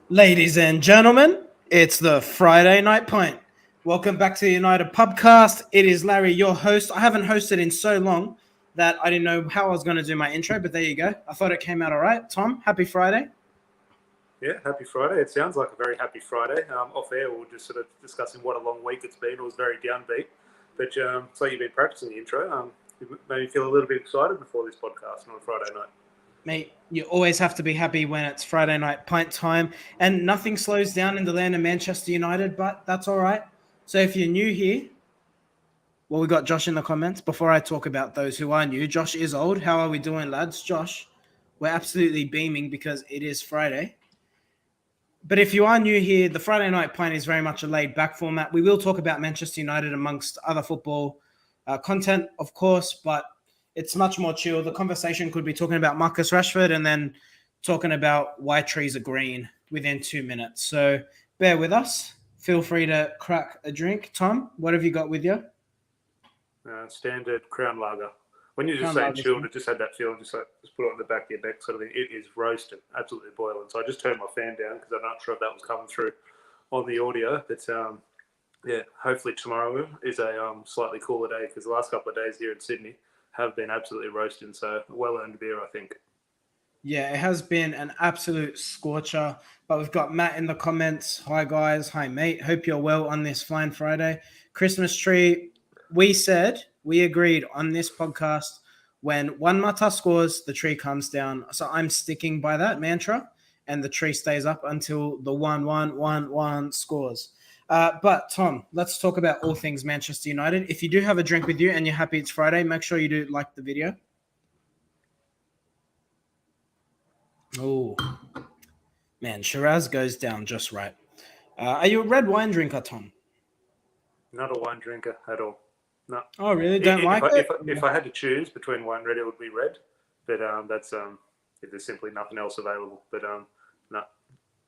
Ladies and gentlemen, it's the Friday Night Pint. Welcome back to the United Pubcast. It is Larry, your host. I haven't hosted in so long that I didn't know how I was going to do my intro, but there you go. I thought it came out all right. Tom, happy Friday. Yeah, happy Friday. It sounds like a very happy Friday. Off air, we were just sort of discussing what a long week it's been. It was very downbeat. But so you've been practicing the intro. It made me feel a little bit excited before this podcast on a Friday night. Mate, you always have to be happy when it's Friday Night Pint time, and nothing slows down in the land of Manchester United, but that's all right. So if you're new here, well, we got Josh in the comments. Before I talk about those who are new, Josh is old. How are we doing, lads? Josh, we're absolutely beaming because it is Friday. But if you are new here, the Friday Night Pint is very much a laid back format. We will talk about Manchester United amongst other football content, of course, but it's much more chill. The conversation could be talking about Marcus Rashford and then talking about why trees are green within 2 minutes. So bear with us. Feel free to crack a drink. Tom, what have you got with you? Standard Crown Lager. When you're just Crown saying Lager, chilled, it just had that feeling, just put it on the back of your neck sort of thing. It is roasted, absolutely boiling. So I just turned my fan down because I'm not sure if that was coming through on the audio. But yeah, hopefully tomorrow is a slightly cooler day because the last couple of days here in Sydney have been absolutely roasting. So well-earned beer, I think. Yeah, it has been an absolute scorcher. But we've got Matt in the comments. Hi, guys. Hi, mate. Hope you're well on this fine Friday. Christmas tree. We agreed on this podcast when one Mata scores, the tree comes down. So I'm sticking by that mantra, and the tree stays up until the 1-1-1-1 scores. But Tom, let's talk about all things Manchester United. If you do have a drink with you and you're happy it's Friday, make sure you do like the video. Oh, man, Shiraz goes down just right. Are you a red wine drinker, Tom? Not a wine drinker at all. No. Oh, really? Don't If like I, it? if, I, if I had to choose between wine and red, it would be red. But that's if there's simply nothing else available. But no,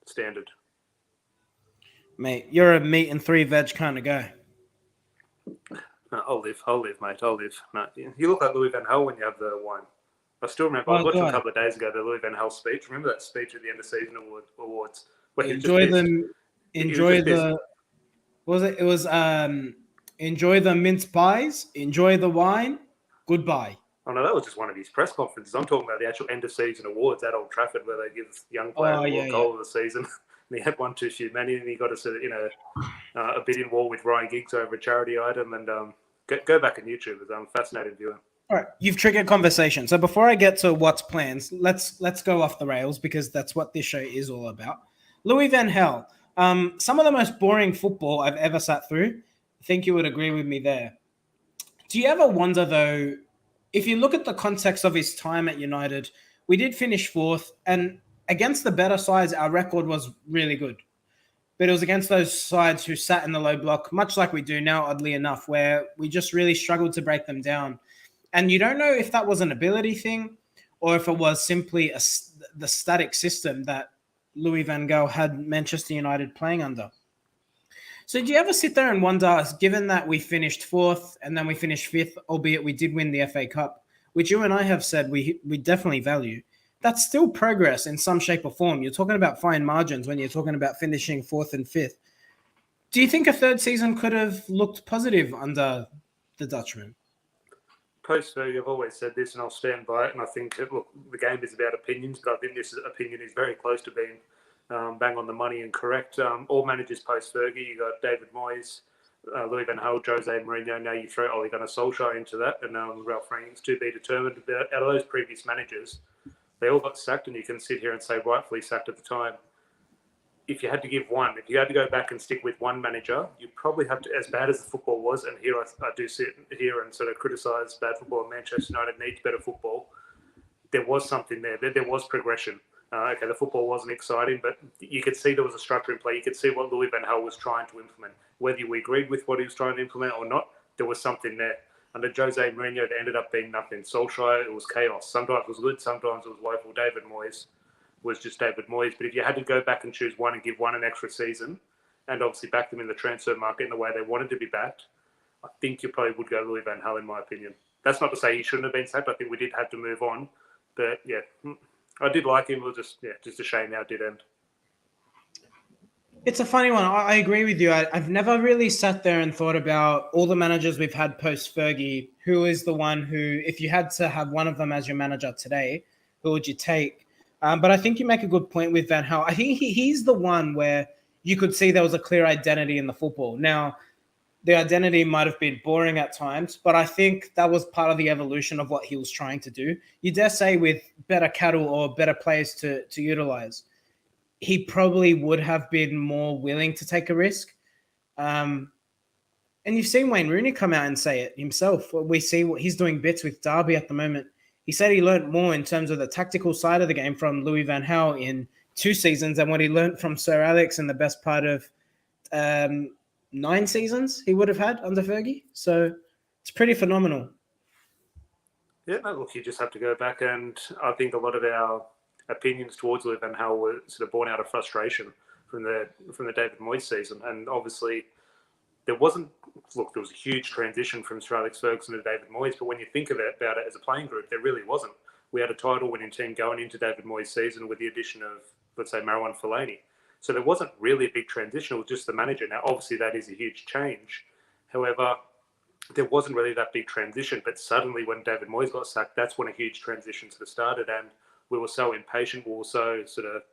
standard. Mate, you're a meat and three veg kind of guy. No, I'll live, mate. I'll live. No, you look like Louis Van Gaal when you have the wine. I still remember. I was Oh, watching a God. couple of days ago the Louis Van Gaal speech. Remember that speech at the end of season awards where he was just Enjoy pissed. them. He was Enjoy just pissed. the. What was it? It was enjoy the mince pies. Enjoy the wine. Goodbye. Oh no, that was just one of his press conferences. I'm talking about the actual end of season awards at Old Trafford, where they give young player Oh, yeah, goal of the season. And he had one too many, and he got us a bidding war with Ryan Giggs over a charity item. And go back on YouTube; it's fascinating viewing. All right, you've triggered conversation. So before I get to what's plans, let's go off the rails because that's what this show is all about. Louis Van Gaal, some of the most boring football I've ever sat through. I think you would agree with me there. Do you ever wonder though, if you look at the context of his time at United, we did finish fourth, and against the better sides, our record was really good. But it was against those sides who sat in the low block, much like we do now, oddly enough, where we just really struggled to break them down. And you don't know if that was an ability thing or if it was simply the static system that Louis Van Gaal had Manchester United playing under. So do you ever sit there and wonder, given that we finished fourth and then we finished fifth, albeit we did win the FA Cup, which you and I have said we definitely value, that's still progress in some shape or form. You're talking about fine margins when you're talking about finishing fourth and fifth. Do you think a third season could have looked positive under the Dutchman? Post-Fergie, I've always said this, and I'll stand by it. And I think look, the game is about opinions, but I think this opinion is very close to being bang on the money and correct. All managers post-Fergie, you got David Moyes, Louis Van Gaal, Jose Mourinho. Now you throw Ole Gunnar Solskjaer into that, and Ralph Rangnick's to be determined. Out of those previous managers, they all got sacked, and you can sit here and say rightfully sacked at the time. If you had to give one, if you had to go back and stick with one manager, you probably have to, as bad as the football was, and here I do sit here and sort of criticise bad football, and Manchester United needs better football. There was something there. There was progression. Okay, the football wasn't exciting, but you could see there was a structure in play. You could see what Louis Van Gaal was trying to implement. Whether we agreed with what he was trying to implement or not, there was something there. Under Jose Mourinho, it ended up being nothing. Solskjaer, it was chaos. Sometimes it was good, sometimes it was woeful. David Moyes was just David Moyes. But if you had to go back and choose one and give one an extra season, and obviously back them in the transfer market in the way they wanted to be backed, I think you probably would go Louis Van Gaal, in my opinion. That's not to say he shouldn't have been sacked. I think we did have to move on. But yeah, I did like him. It was just a shame how it did end. It's a funny one. I agree with you. I've never really sat there and thought about all the managers we've had post Fergie. Who is the one who, if you had to have one of them as your manager today, who would you take? But I think you make a good point with Van Gaal. I think he's the one where you could see there was a clear identity in the football. Now, the identity might have been boring at times, but I think that was part of the evolution of what he was trying to do. You dare say with better cattle or better players to utilize, he probably would have been more willing to take a risk. Um, and you've seen Wayne Rooney come out and say it himself. We see what he's doing bits with Derby at the moment. He said he learned more in terms of the tactical side of the game from Louis Van Gaal in 2 seasons than what he learned from Sir Alex in the best part of 9 seasons he would have had under Fergie. So it's pretty phenomenal. Yeah, no, look, you just have to go back, and I think a lot of our opinions towards Louis Van Gaal were sort of born out of frustration from the David Moyes season, and obviously there was a huge transition from Sir Alex Ferguson to David Moyes, but when you think about it as a playing group, there really wasn't. We had a title-winning team going into David Moyes' season with the addition of, let's say, Marwan Fellaini. So there wasn't really a big transition. It was just the manager. Now, obviously, that is a huge change. However, there wasn't really that big transition. But suddenly, when David Moyes got sacked, that's when a huge transition sort of started. And we were so impatient. We were so sort of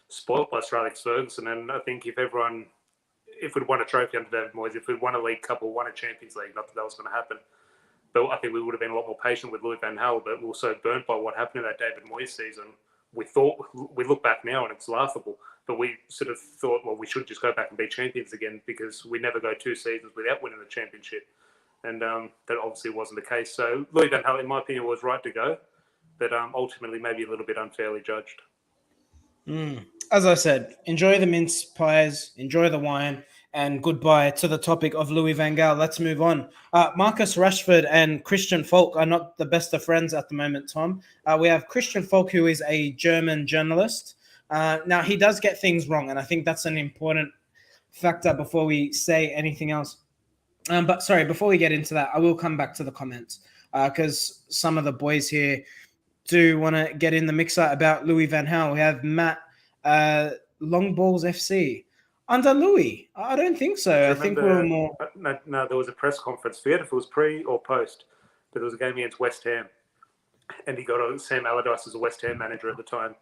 spoilt by Sir Alex Ferguson. And I think if we'd won a trophy under David Moyes, if we'd won a League Cup or won a Champions League, not that that was going to happen, but I think we would have been a lot more patient with Louis Van Gaal. But we were so burnt by what happened in that David Moyes season. We look back now and it's laughable, but we sort of thought, well, we should just go back and be champions again because we never go 2 seasons without winning the championship. And that obviously wasn't the case. So Louis Van Gaal, in my opinion, was right to go, but ultimately maybe a little bit unfairly judged. As I said, enjoy the mince pies, enjoy the wine, and goodbye to the topic of Louis Van Gaal. Let's move on. Marcus Rashford and Christian Falk are not the best of friends at the moment, Tom. We have Christian Falk, who is a German journalist. Now, he does get things wrong, and I think that's an important factor before we say anything else. But sorry, before we get into that, I will come back to the comments because some of the boys here do want to get in the mixer about Louis Van Gaal. We have Matt, Long Balls FC. Under Louis? I don't think so. I think we're more... No, there was a press conference. Forget if it was pre or post, but there was a game against West Ham. And he got Sam Allardyce as a West Ham manager at the time.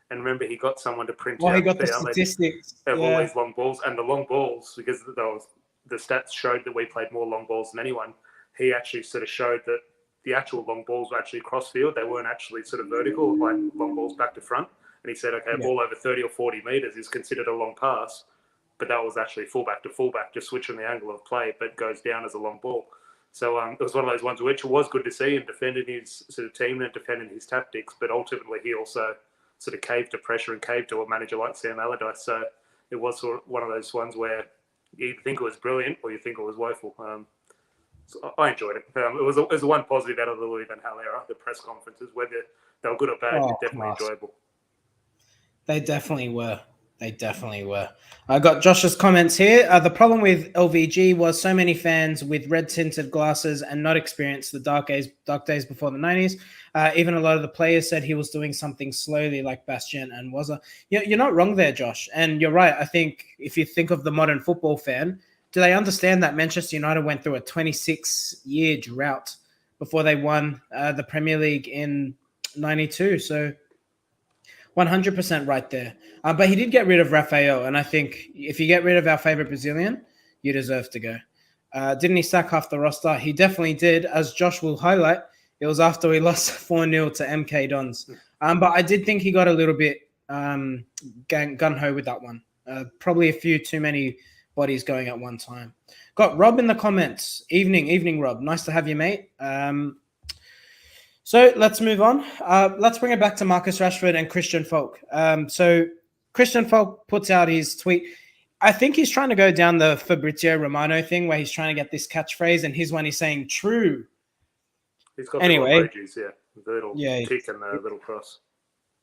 And remember, he got someone to print out he got the statistics of all these long balls. And the long balls, because the stats showed that we played more long balls than anyone, he actually sort of showed that the actual long balls were actually cross field. They weren't actually sort of vertical, like long balls back to front. And he said, okay, a ball over 30 or 40 metres is considered a long pass, but that was actually fullback to fullback, just switching the angle of play, but goes down as a long ball. So it was one of those ones which was good to see and defending his sort of team and defending his tactics, but ultimately he also sort of caved to pressure and caved to a manager like Sam Allardyce. So it was sort of one of those ones where you think it was brilliant or you think it was woeful. So I enjoyed it. It was the one positive out of the Louis Van Gaal era, the press conferences, whether they were good or bad, definitely enjoyable. They definitely were. They definitely were. I got Josh's comments here. The problem with LVG was so many fans with red-tinted glasses and not experienced the dark days before the 90s. Even a lot of the players said he was doing something slowly like Bastien and Wazza. You're not wrong there, Josh. And you're right. I think if you think of the modern football fan, do they understand that Manchester United went through a 26-year drought before they won the Premier League in 92? So 100% right there. But he did get rid of Rafael, and I think if you get rid of our favorite Brazilian, you deserve to go. Didn't he sack half the roster? He definitely did. As Josh will highlight, it was after we lost 4-0 to MK Dons. But I did think he got a little bit gung-ho with that one. Probably a few too many bodies going at one time. Got Rob in the comments. Evening, Rob. Nice to have you, mate. So let's move on. Let's bring it back to Marcus Rashford and Christian Falk. So Christian Falk puts out his tweet. I think he's trying to go down the Fabrizio Romano thing where he's trying to get this catchphrase, and his one he's saying true. He's got the little emojis, the little tick and the little cross.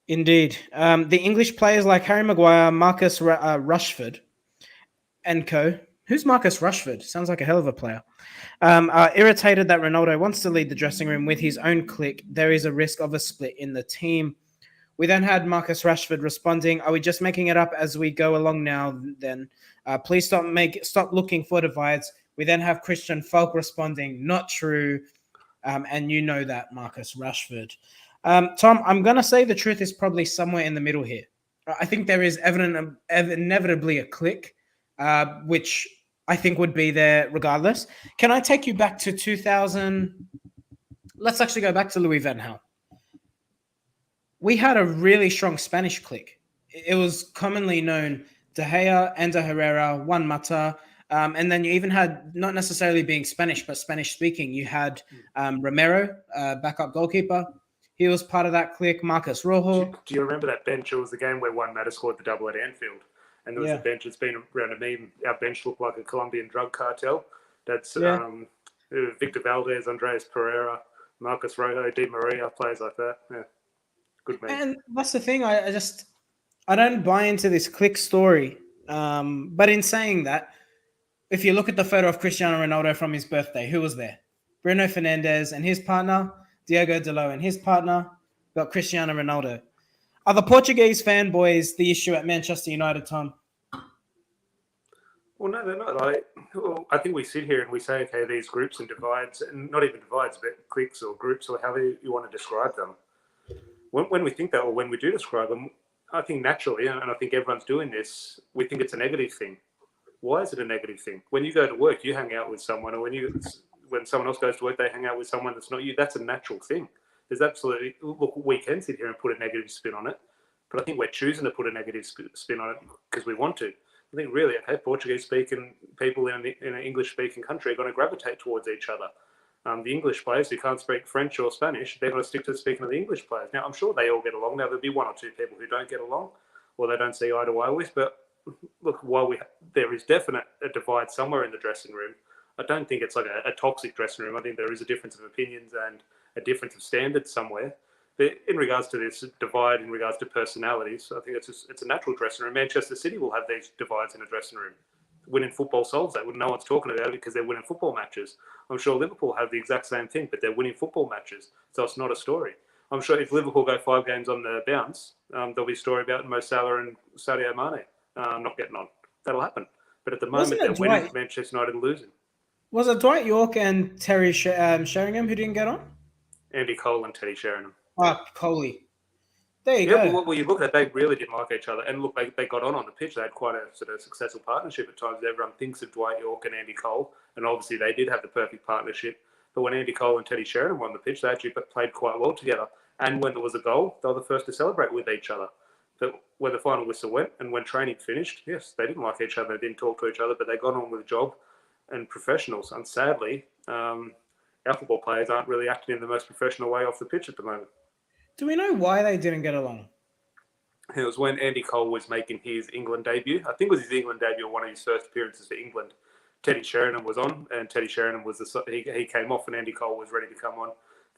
Indeed. The English players like Harry Maguire, Marcus Rashford, and co. Who's Marcus Rashford? Sounds like a hell of a player. Are irritated that Ronaldo wants to lead the dressing room with his own clique. There is a risk of a split in the team. We then had Marcus Rashford responding, "Are we just making it up as we go along now? Then please stop looking for divides." We then have Christian Falk responding, "Not true." And you know that, Marcus Rashford. Tom, I'm going to say the truth is probably somewhere in the middle here. I think there is inevitably a click, which I think would be there regardless. Can I take you back to 2000? Let's actually go back to Louis van Gaal. We had a really strong Spanish clique. It was commonly known De Gea, Ander Herrera, Juan Mata, and then you even had, not necessarily being Spanish, but Spanish speaking, you had Romero, backup goalkeeper. He was part of that clique. Marcus Rojo. Do you remember that bench? It was the game where Juan Mata scored the double at Anfield. And there was a bench that's been around a meme. Our bench looked like a Colombian drug cartel. That's Victor Valdez, Andreas Pereira, Marcus Rojo, Di Maria, players like that. Yeah. Good meme. And that's the thing. I don't buy into this click story. But in saying that, if you look at the photo of Cristiano Ronaldo from his birthday, who was there? Bruno Fernandes and his partner, Diego Dalot and his partner, got Cristiano Ronaldo. Are the Portuguese fanboys the issue at Manchester United, Tom? Well, no, they're not. I think we sit here and we say, okay, these groups and divides, and not even divides, but cliques or groups or however you want to describe them. When we think that, or when we do describe them, I think naturally, and I think everyone's doing this, we think it's a negative thing. Why is it a negative thing? When you go to work, you hang out with someone, or when someone else goes to work, they hang out with someone that's not you. That's a natural thing. There's absolutely, look, we can sit here and put a negative spin on it, but I think we're choosing to put a negative spin on it because we want to. I think really, okay, Portuguese-speaking people in an English-speaking country are going to gravitate towards each other. The English players who can't speak French or Spanish, they're going to stick to speaking to the English players. Now, I'm sure they all get along. Now, there'll be one or two people who don't get along or they don't see eye to eye with. But look, while there is definite a divide somewhere in the dressing room, I don't think it's like a toxic dressing room. I think there is a difference of opinions and a difference of standards somewhere. But in regards to this divide, in regards to personalities, I think it's a natural dressing room. Manchester City will have these divides in a dressing room. Winning football solves that. No one's talking about it because they're winning football matches. I'm sure Liverpool have the exact same thing, but they're winning football matches. So it's not a story. I'm sure if Liverpool go 5 games on the bounce, there'll be a story about Mo Salah and Sadio Mane not getting on. That'll happen. But at the moment, they're winning, Manchester United losing. Was it Dwight Yorke and Terry Sheringham who didn't get on? Andy Cole and Teddy Sheringham. Coley. There you go. Well, you look at it, they really didn't like each other. And look, they got on the pitch. They had quite a sort of successful partnership at times. Everyone thinks of Dwight Yorke and Andy Cole. And obviously, they did have the perfect partnership. But when Andy Cole and Teddy Sheringham were on the pitch, they actually played quite well together. And when there was a goal, they were the first to celebrate with each other. But when the final whistle went and when training finished, yes, they didn't like each other. They didn't talk to each other, but they got on with the job and professionals. And sadly, our football players aren't really acting in the most professional way off the pitch at the moment. Do we know why they didn't get along? It was when Andy Cole was making his England debut. I think it was his England debut, one of his first appearances for England. Teddy Sheringham was on, and Teddy Sheringham was he came off, and Andy Cole was ready to come on,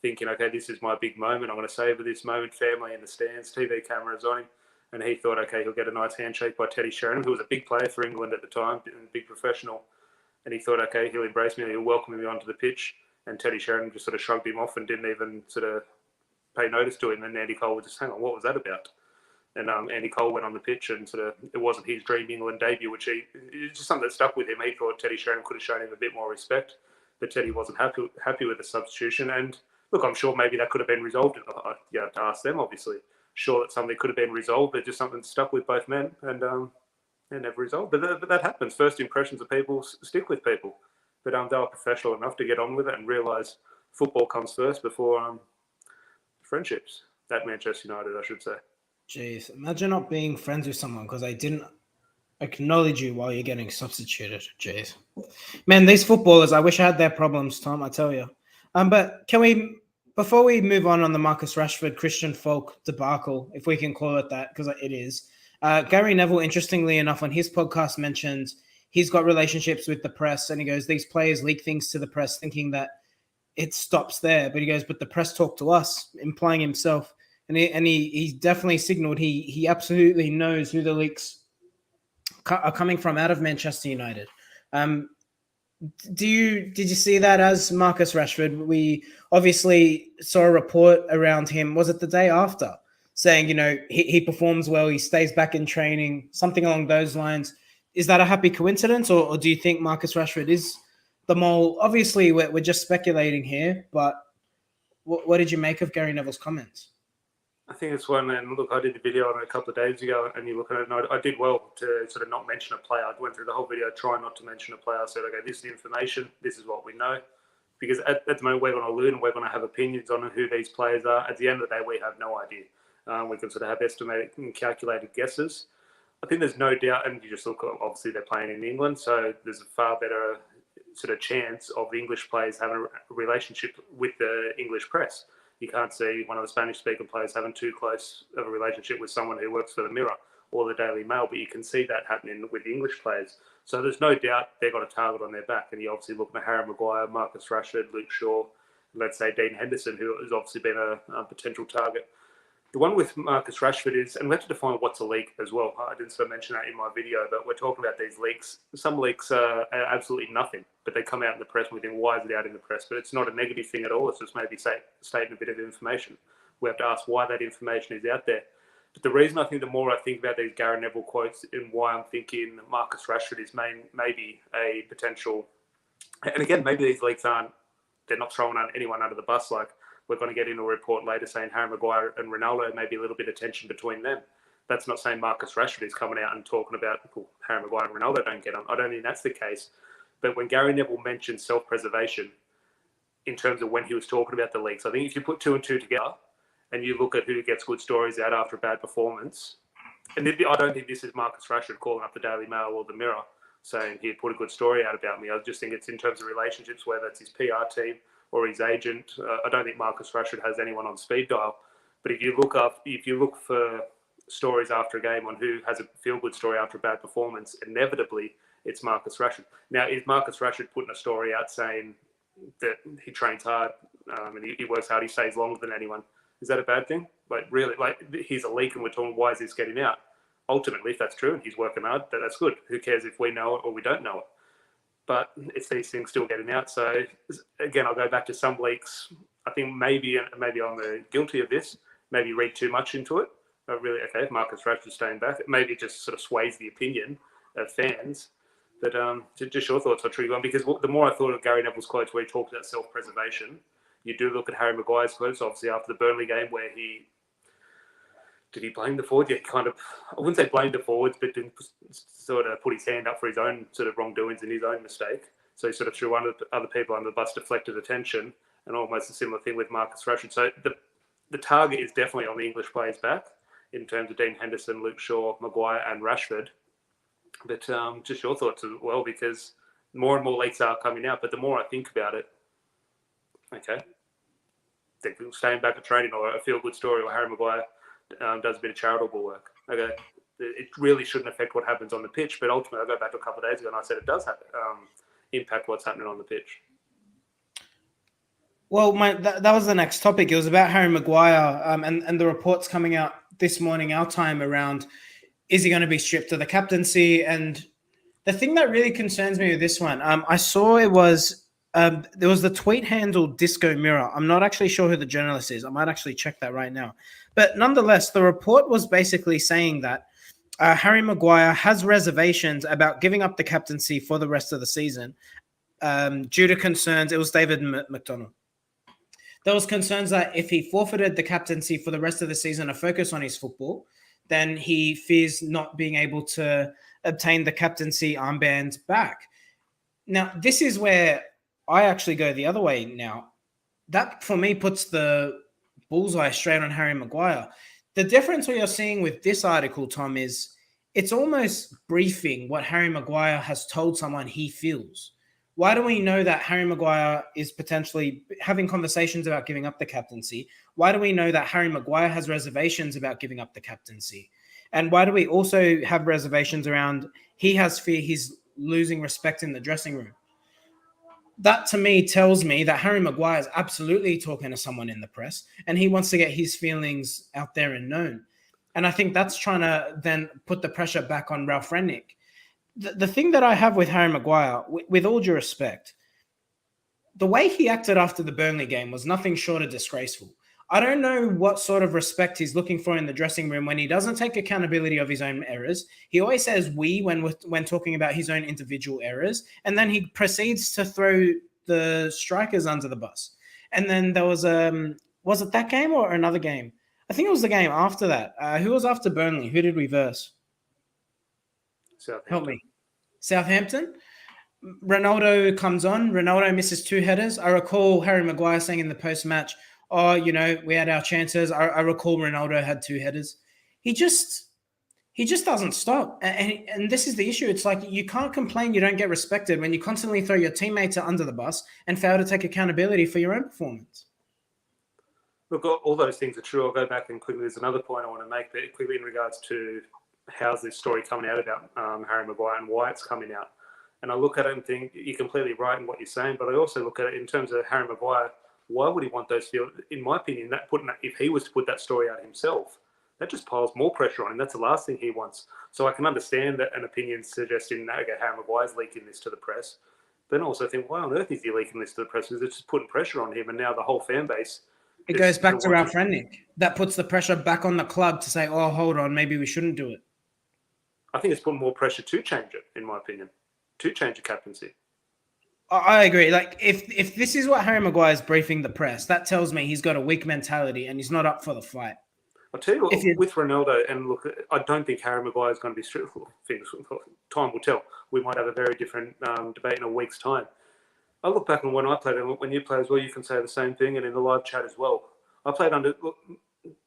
thinking, okay, this is my big moment. I'm going to savor this moment. Family in the stands, TV cameras on him, and he thought, okay, he'll get a nice handshake by Teddy Sheringham, who was a big player for England at the time, and a big professional. And he thought, okay, he'll embrace me, he'll welcome me onto the pitch. And Teddy Sheringham just sort of shrugged him off and didn't even sort of pay notice to him. And Andy Cole was just, hang on, what was that about? And Andy Cole went on the pitch and sort of, it wasn't his dream England debut, which it's just something that stuck with him. He thought Teddy Sheringham could have shown him a bit more respect, but Teddy wasn't happy with the substitution. And look, I'm sure maybe that could have been resolved. You have to ask them, obviously. Sure that something could have been resolved, but just something stuck with both men and never resolved. But that happens. First impressions of people stick with people. But they were professional enough to get on with it and realise football comes first before friendships. At Manchester United, I should say. Jeez, imagine not being friends with someone because they didn't acknowledge you while you're getting substituted. Jeez. Man, these footballers, I wish I had their problems, Tom, I tell you. But can we, before we move on the Marcus Rashford, Christian Falk debacle, if we can call it that, because it is, Gary Neville, interestingly enough, on his podcast mentioned he's got relationships with the press, and he goes, these players leak things to the press thinking that it stops there. But he goes, but the press talk to us, implying himself. And he definitely signaled he absolutely knows who the leaks are coming from out of Manchester United. Did you see that as Marcus Rashford? We obviously saw a report around him. Was it the day after saying, he performs well, he stays back in training, something along those lines. Is that a happy coincidence, or do you think Marcus Rashford is the mole? Obviously, we're just speculating here, but what did you make of Gary Neville's comments? I think it's one, and look, I did a video on it a couple of days ago, and you look at it, and I did well to sort of not mention a player. I went through the whole video trying not to mention a player. I said, okay, this is the information, this is what we know. Because at the moment, we're going to learn, we're going to have opinions on who these players are. At the end of the day, we have no idea. We can sort of have estimated and calculated guesses. I think there's no doubt, and you just look, obviously they're playing in England, so there's a far better sort of chance of the English players having a relationship with the English press. You can't see one of the Spanish-speaking players having too close of a relationship with someone who works for the Mirror or the Daily Mail, but you can see that happening with the English players. So there's no doubt they've got a target on their back, and you're obviously looking at Harry Maguire, Marcus Rashford, Luke Shaw, let's say Dean Henderson, who has obviously been a potential target. The one with Marcus Rashford is, and we have to define what's a leak as well. I didn't sort of mention that in my video, but we're talking about these leaks. Some leaks are absolutely nothing, but they come out in the press and we think, why is it out in the press? But it's not a negative thing at all. It's just maybe stating a bit of information. We have to ask why that information is out there. But the reason I think, the more I think about these Gary Neville quotes and why I'm thinking Marcus Rashford is maybe a potential, and again, maybe these leaks they're not throwing anyone under the bus. Like, we're going to get into a report later saying Harry Maguire and Ronaldo, maybe a little bit of tension between them. That's not saying Marcus Rashford is coming out and talking about Harry Maguire and Ronaldo don't get on. I don't think that's the case. But when Gary Neville mentioned self-preservation in terms of when he was talking about the leaks, I think if you put two and two together and you look at who gets good stories out after a bad performance, and I don't think this is Marcus Rashford calling up the Daily Mail or the Mirror saying he put a good story out about me. I just think it's in terms of relationships, whether it's his PR team or his agent. I don't think Marcus Rashford has anyone on speed dial. But if you look for stories after a game on who has a feel-good story after a bad performance, inevitably it's Marcus Rashford. Now, is Marcus Rashford putting a story out saying that he trains hard and he works hard, he stays longer than anyone? Is that a bad thing? Like, really, like, he's a leak and we're talking, why is this getting out? Ultimately, if that's true and he's working hard, that's good. Who cares if we know it or we don't know it? But it's these things still getting out. So again, I'll go back to some leaks. I think maybe I'm guilty of this. Maybe read too much into it. But really, okay, if Marcus Rashford's staying back, maybe it just sort of sways the opinion of fans. But just your thoughts on Trigger One, because the more I thought of Gary Neville's quotes where he talked about self-preservation, you do look at Harry Maguire's quotes, obviously after the Burnley game where did he blame the forwards? Yeah, I wouldn't say blame the forwards, but didn't sort of put his hand up for his own sort of wrongdoings and his own mistake. So he sort of threw one of the other people under the bus, deflected attention, and almost a similar thing with Marcus Rashford. So the target is definitely on the English players' back in terms of Dean Henderson, Luke Shaw, Maguire, and Rashford. But just your thoughts as well, because more and more leaks are coming out. But the more I think about it, okay, they're staying back at training, or a feel-good story, or Harry Maguire does a bit of charitable work. Okay, it really shouldn't affect what happens on the pitch, but ultimately, I go back to a couple of days ago and I said it does have impact what's happening on the pitch. Well, that was the next topic. It was about Harry Maguire and the reports coming out this morning, our time, around is he going to be stripped of the captaincy? And the thing that really concerns me with this one, I saw it was there was the tweet handle Disco Mirror. I'm not actually sure who the journalist is. I might actually check that right now. But nonetheless, the report was basically saying that Harry Maguire has reservations about giving up the captaincy for the rest of the season due to concerns. It was David McDonald. There was concerns that if he forfeited the captaincy for the rest of the season to focus on his football, then he fears not being able to obtain the captaincy armband back. Now, this is where I actually go the other way now. That, for me, puts the bullseye straight on Harry Maguire. The difference we are seeing with this article, Tom, is it's almost briefing what Harry Maguire has told someone he feels. Why do we know that Harry Maguire is potentially having conversations about giving up the captaincy? Why do we know that Harry Maguire has reservations about giving up the captaincy? And why do we also have reservations around he has fear he's losing respect in the dressing room? That, to me, tells me that Harry Maguire is absolutely talking to someone in the press and he wants to get his feelings out there and known. And I think that's trying to then put the pressure back on Ralph Rangnick. The thing that I have with Harry Maguire, with all due respect, the way he acted after the Burnley game was nothing short of disgraceful. I don't know what sort of respect he's looking for in the dressing room when he doesn't take accountability of his own errors. He always says we when talking about his own individual errors, and then he proceeds to throw the strikers under the bus. And then there was it that game or another game? I think it was the game after that. Who was after Burnley? Who did we verse? Help me. Southampton. Ronaldo comes on. Ronaldo misses 2 headers. I recall Harry Maguire saying in the post-match, "Oh, we had our chances." I recall Ronaldo had 2 headers. He just doesn't stop. And this is the issue. It's like you can't complain you don't get respected when you constantly throw your teammates under the bus and fail to take accountability for your own performance. Look, all those things are true. I'll go back and quickly. There's another point I want to make, but quickly in regards to how's this story coming out about Harry Maguire and why it's coming out. And I look at it and think you're completely right in what you're saying, but I also look at it in terms of Harry Maguire. Why would he want those field? In my opinion, if he was to put that story out himself, that just piles more pressure on him. That's the last thing he wants. So I can understand that an opinion suggesting that Harry Maguire's leaking this to the press, but then also think, why on earth is he leaking this to the press? Because it's just putting pressure on him, and now the whole fan base. It goes back to Ralph Rangnick. That puts the pressure back on the club to say, "Oh, hold on, maybe we shouldn't do it." I think it's putting more pressure to change it, in my opinion, to change the captaincy. I agree. Like, if this is what Harry Maguire is briefing the press, that tells me he's got a weak mentality and he's not up for the fight. I'll tell you what, with Ronaldo, and look, I don't think Harry Maguire is going to be strict. Time will tell. We might have a very different debate in a week's time. I look back on when I played, and when you play as well, you can say the same thing, and in the live chat as well. I played under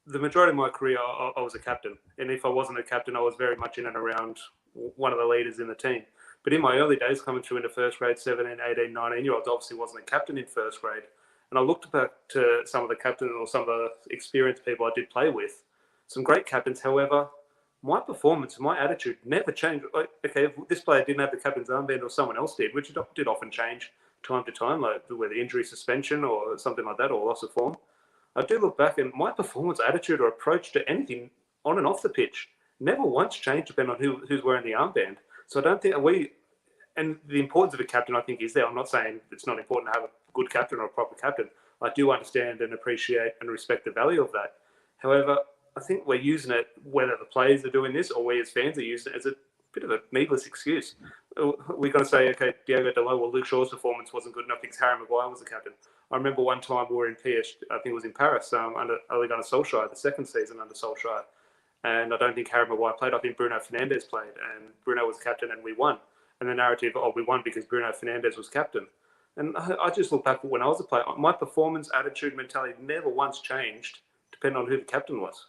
the majority of my career. I was a captain, and if I wasn't a captain, I was very much in and around one of the leaders in the team. But in my early days, coming through into first grade, 17, 18, 19-year-olds, obviously wasn't a captain in first grade. And I looked back to some of the captains or some of the experienced people I did play with, some great captains. However, my performance, my attitude never changed. Like, okay, if this player didn't have the captain's armband or someone else did, which did often change time to time, like whether injury, suspension or something like that, or loss of form, I do look back and my performance, attitude or approach to anything on and off the pitch never once changed depending on who's wearing the armband. So I don't think and the importance of a captain, I think, is there. I'm not saying it's not important to have a good captain or a proper captain. I do understand and appreciate and respect the value of that. However, I think we're using it, whether the players are doing this or we as fans are using it as a bit of a needless excuse. We're going to say, okay, Diogo Dalot or Luke Shaw's performance wasn't good enough because Harry Maguire was the captain. I remember one time we were in PSG, I think it was in Paris, under Ole Gunnar Solskjaer, the second season under Solskjaer. And I don't think Harry Maguire played. I think Bruno Fernandes played, and Bruno was captain, and we won. And the narrative, we won because Bruno Fernandes was captain. And I just look back at when I was a player, my performance, attitude, mentality never once changed, depending on who the captain was.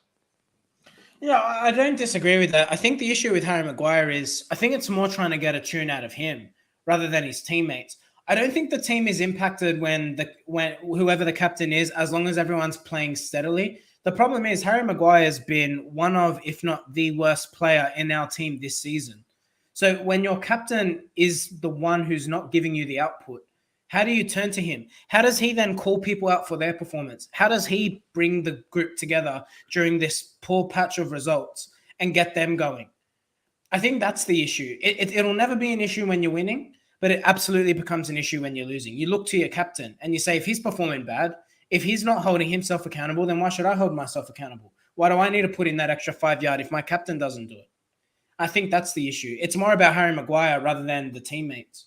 Yeah, I don't disagree with that. I think the issue with Harry Maguire is, I think it's more trying to get a tune out of him rather than his teammates. I don't think the team is impacted when whoever the captain is, as long as everyone's playing steadily. The problem is Harry Maguire has been one of, if not the worst player in our team this season. So when your captain is the one who's not giving you the output, how do you turn to him? How does he then call people out for their performance? How does he bring the group together during this poor patch of results and get them going? I think that's the issue. It'll never be an issue when you're winning, but it absolutely becomes an issue when you're losing. You look to your captain and you say, if he's performing bad, if he's not holding himself accountable, then why should I hold myself accountable? Why do I need to put in that extra 5 yard if my captain doesn't do it? I think that's the issue. It's more about Harry Maguire rather than the teammates.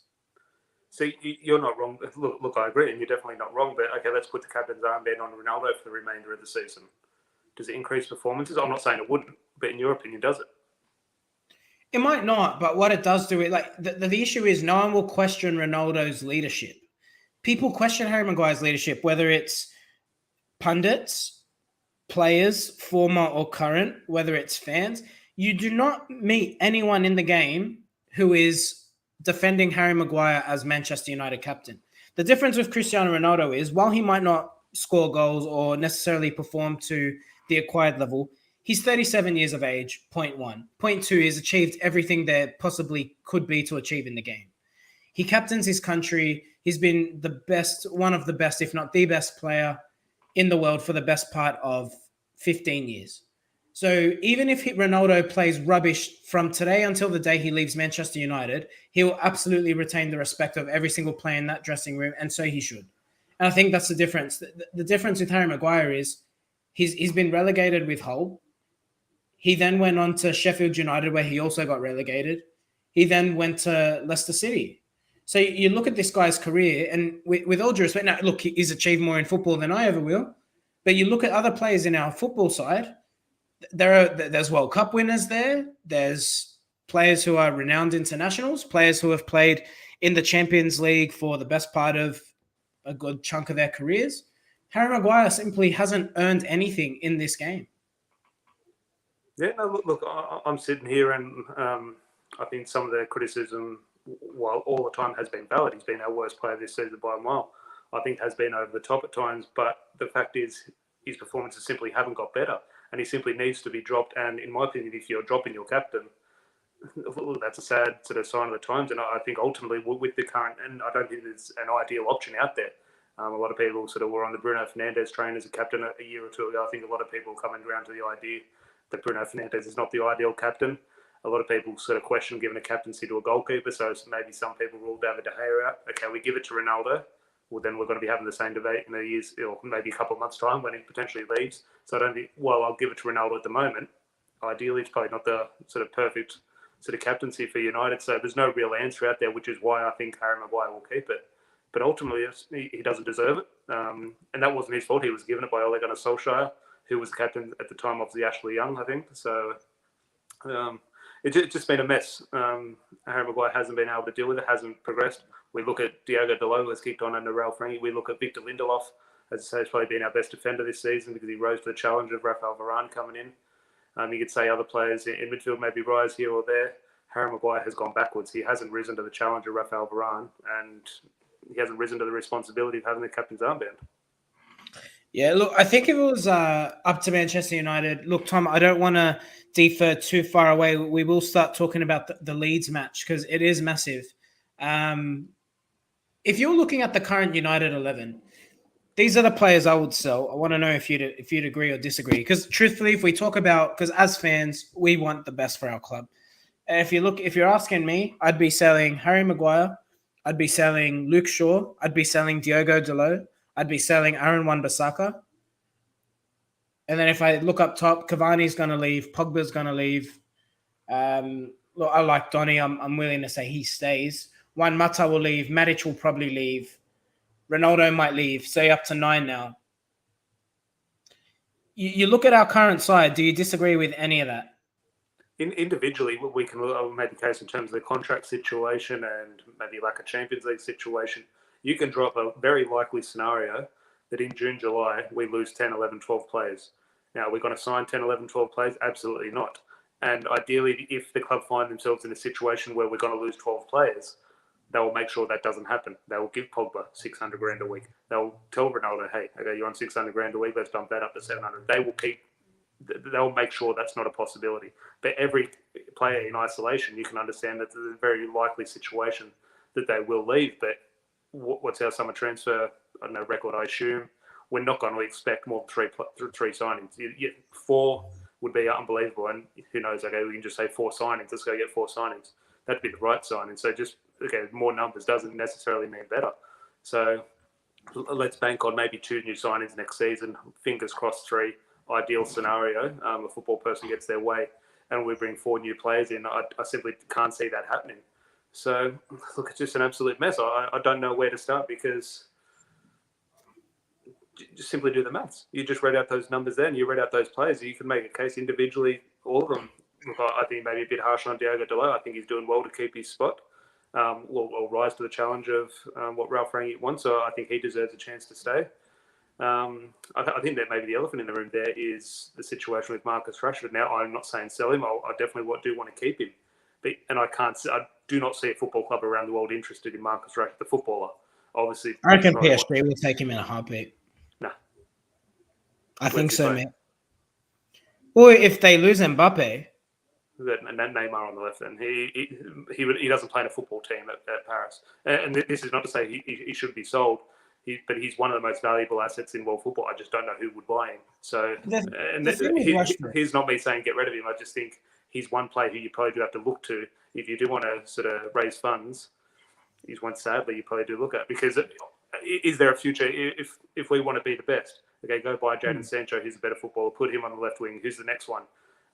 So you're not wrong. Look, I agree, and you're definitely not wrong. But okay, let's put the captain's armband on Ronaldo for the remainder of the season. Does it increase performances? I'm not saying it wouldn't, but in your opinion, does it? It might not, but what it does do, the issue is no one will question Ronaldo's leadership. People question Harry Maguire's leadership, whether it's pundits, players, former or current, whether it's fans. You do not meet anyone in the game who is defending Harry Maguire as Manchester United captain. The difference with Cristiano Ronaldo is, while he might not score goals or necessarily perform to the acquired level, he's 37 years of age, point one. Point two, is achieved everything there possibly could be to achieve in the game. He captains his country. He's been the best, one of the best, if not the best player in the world for the best part of 15 years. So even if Ronaldo plays rubbish from today until the day he leaves Manchester United, he will absolutely retain the respect of every single player in that dressing room, and so he should. And I think that's the difference. The difference with Harry Maguire is He's been relegated with Hull. He then went on to Sheffield United, where he also got relegated. He then went to Leicester City. So you look at this guy's career, and with all due respect, now look, he's achieved more in football than I ever will. But you look at other players in our football side. There's World Cup winners there. There's players who are renowned internationals, players who have played in the Champions League for the best part of a good chunk of their careers. Harry Maguire simply hasn't earned anything in this game. Yeah, no, look, I'm sitting here, and I think some of the criticism, while all the time has been valid, he's been our worst player this season by a mile. I think has been over the top at times, but the fact is his performances simply haven't got better, and he simply needs to be dropped. And in my opinion, if you're dropping your captain, that's a sad sort of sign of the times. And I think ultimately with the current, and I don't think there's an ideal option out there. A lot of people sort of were on the Bruno Fernandes train as a captain a year or two ago. I think a lot of people coming around to the idea that Bruno Fernandes is not the ideal captain. A lot of people sort of question giving a captaincy to a goalkeeper. So maybe some people ruled David De Gea out. Okay, we give it to Ronaldo. Well, then we're going to be having the same debate in a year's, or maybe a couple of months' time when he potentially leaves. So I don't think, well, I'll give it to Ronaldo at the moment. Ideally, it's probably not the sort of perfect sort of captaincy for United. So there's no real answer out there, which is why I think Harry Maguire will keep it. But ultimately, he doesn't deserve it. And that wasn't his fault. He was given it by Ole Gunnar Solskjaer, who was the captain at the time, obviously Ashley Young, I think. So it's just been a mess. Harry Maguire hasn't been able to deal with it, hasn't progressed. We look at Diogo Dalot, who's kicked on under Ralph Rangnick. We look at Victor Lindelof, as I say, has probably been our best defender this season because he rose to the challenge of Rafael Varane coming in. You could say other players in midfield maybe rise here or there. Harry Maguire has gone backwards. He hasn't risen to the challenge of Rafael Varane, and he hasn't risen to the responsibility of having the captain's armband. Yeah, look, I think if it was up to Manchester United, look, Tom, I don't want to defer too far away. We will start talking about the Leeds match because it is massive. If you're looking at the current United 11, these are the players I would sell. I want to know if you'd agree or disagree. Because truthfully, if we talk about, because as fans, we want the best for our club. If you're asking me, I'd be selling Harry Maguire, I'd be selling Luke Shaw, I'd be selling Diogo Dalot, I'd be selling Aaron Wan-Bissaka. And then if I look up top, Cavani's going to leave, Pogba's going to leave. Look, I like Donny. I'm willing to say he stays. Juan Mata will leave. Matic will probably leave. Ronaldo might leave. So you're up to 9 now. You look at our current side. Do you disagree with any of that? Individually, we can make the case in terms of the contract situation and maybe like a Champions League situation. You can drop a very likely scenario that in June, July, we lose 10, 11, 12 players. Now, are we going to sign 10, 11, 12 players? Absolutely not. And ideally, if the club find themselves in a situation where we're going to lose 12 players, they will make sure that doesn't happen. They will give Pogba 600 grand a week. They'll tell Ronaldo, hey, okay, you're on 600 grand a week, let's bump that up to 700. They'll make sure that's not a possibility. But every player in isolation, you can understand that there's a very likely situation that they will leave. But what's our summer transfer record, I assume? We're not going to expect more than three signings. 4 would be unbelievable. And who knows, okay, we can just say 4 signings. Let's go get 4 signings. That'd be the right signing. So just, okay, more numbers doesn't necessarily mean better. So let's bank on maybe 2 new signings next season. Fingers crossed 3. Ideal scenario. A football person gets their way and we bring 4 new players in. I simply can't see that happening. So, look, it's just an absolute mess. I don't know where to start because just simply do the maths. You just read out those numbers there and you read out those players. You can make a case individually, all of them. Look, I think maybe a bit harsh on Diogo Dalot. I think he's doing well to keep his spot. Will rise to the challenge of what Ralph Rangnick wants. So I think he deserves a chance to stay. I think that maybe the elephant in the room there is the situation with Marcus Rashford. Now, I'm not saying sell him. I definitely do want to keep him. And I do not see a football club around the world interested in Marcus Rashford, the footballer. Obviously, I reckon PSG will take him in a heartbeat. No. I think so, mate. Or if they lose Mbappe. And then Neymar on the left, then he doesn't play in a football team at Paris. And this is not to say he should be sold. But he's one of the most valuable assets in world football. I just don't know who would buy him. So, here's not me saying get rid of him. I just think he's one player who you probably do have to look to if you do want to sort of raise funds. He's one, sadly, you probably do look at because is there a future if we want to be the best? Okay, go buy Jadon Sancho, who's a better footballer, put him on the left wing. Who's the next one?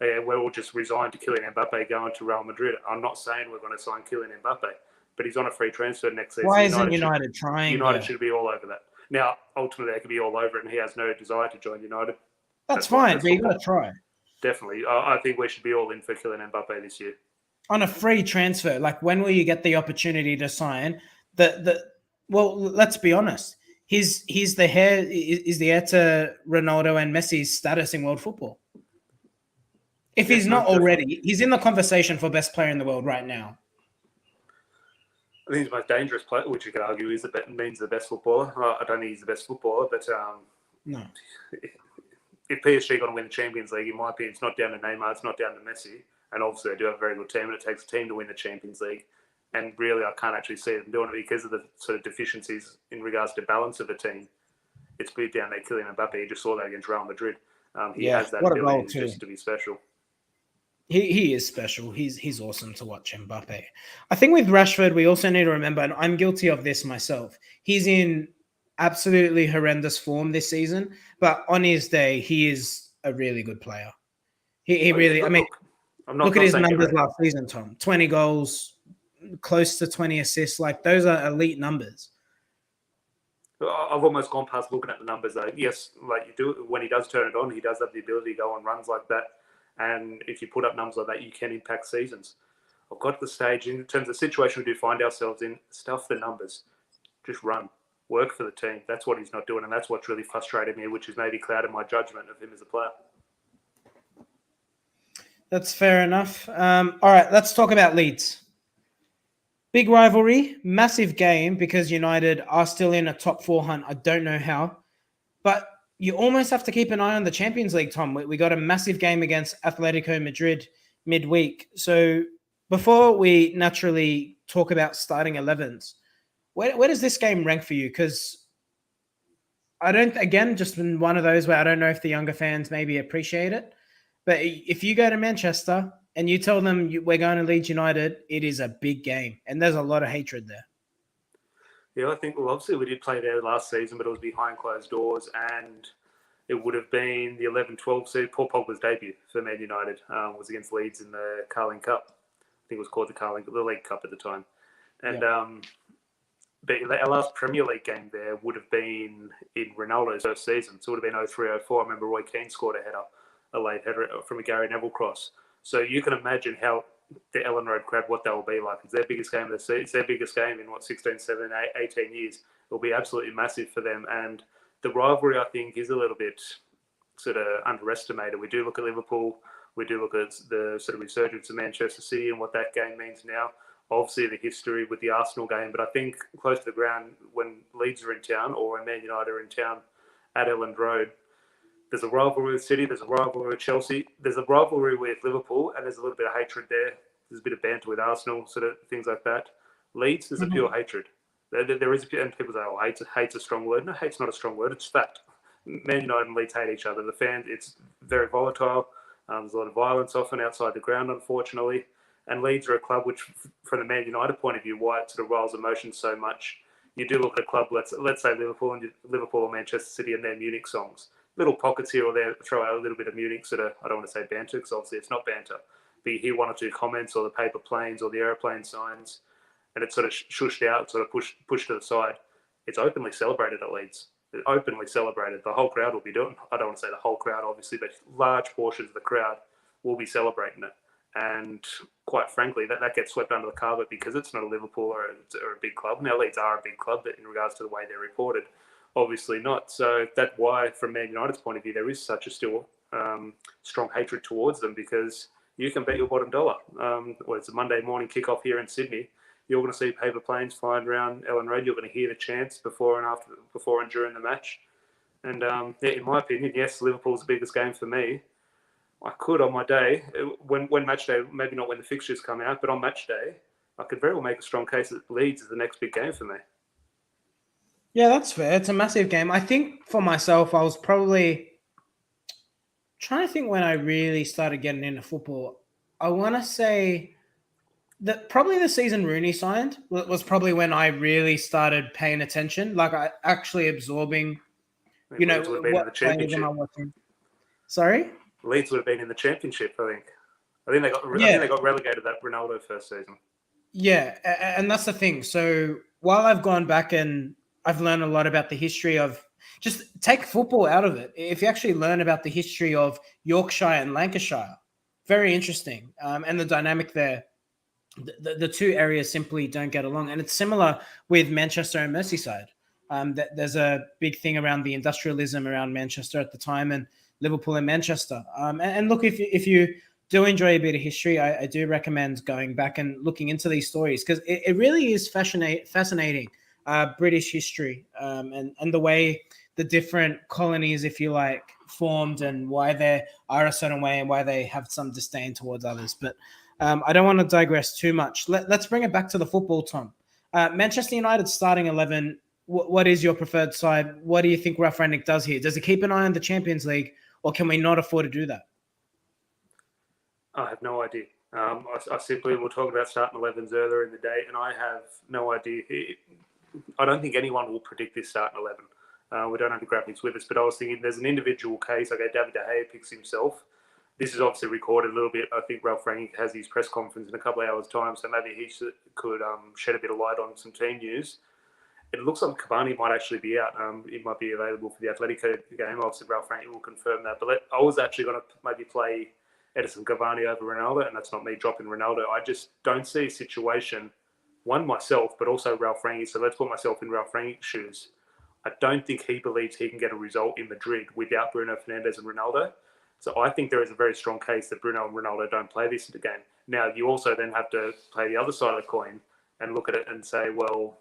Okay, we'll just resign to Kylian Mbappe going to Real Madrid. I'm not saying we're going to sign Kylian Mbappe, but he's on a free transfer next season. Why isn't United trying? United should be all over that. Now, ultimately, they could be all over it, and he has no desire to join United. That's fine, but you got to try. Definitely. I think we should be all in for Kylian Mbappe this year. On a free transfer, like when will you get the opportunity to sign? Well, let's be honest. He's the heir to Ronaldo and Messi's status in world football. If he's not already, he's in the conversation for best player in the world right now. I think he's the most dangerous player, which you could argue means the best footballer. I don't think he's the best footballer, but no. If PSG are going to win the Champions League, in my opinion, it's not down to Neymar, it's not down to Messi. And obviously, they do have a very good team, and it takes a team to win the Champions League. And really, I can't actually see them doing it because of the sort of deficiencies in regards to balance of the team. It's been down there, Kylian Mbappe. You just saw that against Real Madrid. He has that ability just to be special. He is special. He's awesome to watch, Mbappe. I think with Rashford, we also need to remember, and I'm guilty of this myself, he's in absolutely horrendous form this season, but on his day, he is a really good player. He really, I mean, look at his numbers last season, Tom. 20 goals, close to 20 assists. Like, those are elite numbers. I've almost gone past looking at the numbers, though. Yes, like you do, when he does turn it on, he does have the ability to go on runs like that. And if you put up numbers like that, you can impact seasons. I've got to the stage, in terms of the situation we do find ourselves in, stuff the numbers. Just run. Work for the team. That's what he's not doing, and that's what's really frustrated me, which has maybe clouded my judgment of him as a player. That's fair enough. All right, let's talk about Leeds. Big rivalry, massive game because United are still in a top 4 hunt. I don't know how, but you almost have to keep an eye on the Champions League, Tom. We got a massive game against Atletico Madrid midweek. So before we naturally talk about starting 11s, where does this game rank for you? Because I don't, again, just been one of those where I don't know if the younger fans maybe appreciate it. But if you go to Manchester and you tell them we're going to Leeds United, it is a big game. And there's a lot of hatred there. Yeah, I think, well, obviously we did play there last season, but it was behind closed doors, and it would have been the 11-12 season. Paul Pogba's debut for Man United was against Leeds in the Carling Cup. I think it was called the League Cup at the time. And but our last Premier League game there would have been in Ronaldo's first season. So it would have been 03-04. I remember Roy Keane scored a late header from a Gary Neville cross. So you can imagine how the Ellen Road crowd, what they will be like. It's their biggest game of the season. It's their biggest game in, 16, 17, 18 years. It will be absolutely massive for them. And the rivalry, I think, is a little bit sort of underestimated. We do look at Liverpool. We do look at the sort of resurgence of Manchester City and what that game means now. Obviously, the history with the Arsenal game. But I think close to the ground, when Leeds are in town or when Man United are in town at Elland Road, there's a rivalry with City, there's a rivalry with Chelsea, there's a rivalry with Liverpool, and there's a little bit of hatred there. There's a bit of banter with Arsenal, sort of things like that. Leeds, there's a pure hatred. There is, and people say, oh, hate's a strong word. No, hate's not a strong word, it's fact. Man United and Leeds hate each other. The fans, it's very volatile. There's a lot of violence often outside the ground, unfortunately. And Leeds are a club which, from the Man United point of view, why it sort of riles emotions so much. You do look at a club, let's say Liverpool or Manchester City and their Munich songs. Little pockets here or there, throw out a little bit of Munich sort of, I don't want to say banter, because obviously it's not banter, but you hear one or two comments or the paper planes or the aeroplane signs, and it's sort of shushed out, sort of pushed to the side. It's openly celebrated at Leeds. It's openly celebrated. The whole crowd will be doing, I don't want to say the whole crowd, obviously, but large portions of the crowd will be celebrating it. And quite frankly, that gets swept under the carpet because it's not a Liverpool or a big club. Now, Leeds are a big club, but in regards to the way they're reported, obviously not. So that's why, from Man United's point of view, there is such a still strong hatred towards them, because you can bet your bottom dollar. It's a Monday morning kickoff here in Sydney. You're going to see paper planes flying around Ellen Road. You're going to hear the chants before and during the match. And in my opinion, yes, Liverpool's the biggest game for me. I could, on my day, when match day, maybe not when the fixtures come out, but on match day, I could very well make a strong case that Leeds is the next big game for me. Yeah, that's fair. It's a massive game. I think for myself, I was probably trying to think when I really started getting into football. I want to say that probably the season Rooney signed was probably when I really started paying attention, like I actually absorbing I think Leeds would have been in the championship. Sorry? Leeds would have been in the championship, I think. I think they got relegated that Ronaldo first season. Yeah, and that's the thing. So while I've gone back and I've learned a lot about the history of, just take football out of it. If you actually learn about the history of Yorkshire and Lancashire, very interesting. And the dynamic there, the two areas simply don't get along. And it's similar with Manchester and Merseyside. There's a big thing around the industrialism around Manchester at the time, and Liverpool and Manchester. And look, if you do enjoy a bit of history, I do recommend going back and looking into these stories, because it really is fascinating, British history, and the way the different colonies, if you like, formed, and why they are a certain way and why they have some disdain towards others. But I don't want to digress too much. Let's bring it back to the football, Tom. Manchester United starting 11. What is your preferred side? What do you think Ralph Rangnick does here? Does he keep an eye on the Champions League, or can we not afford to do that? I have no idea. I simply will talk about starting 11s earlier in the day, and I have no idea. I don't think anyone will predict this starting 11. We don't have the graphics with us, but I was thinking there's an individual case. Okay, David De Gea picks himself. This is obviously recorded a little bit. I think Ralph Rangnick has his press conference in a couple of hours' time, so maybe he could shed a bit of light on some team news. It looks like Cavani might actually be out. It might be available for the Atletico game. Obviously, Ralph Rangnick will confirm that. But I was actually going to maybe play Edison Cavani over Ronaldo, and that's not me dropping Ronaldo. I just don't see a situation, one, myself, but also Ralph Rangnick. So let's put myself in Ralph Rangnick's shoes. I don't think he believes he can get a result in Madrid without Bruno Fernandes and Ronaldo. So I think there is a very strong case that Bruno and Ronaldo don't play this game. Now, you also then have to play the other side of the coin and look at it and say, well,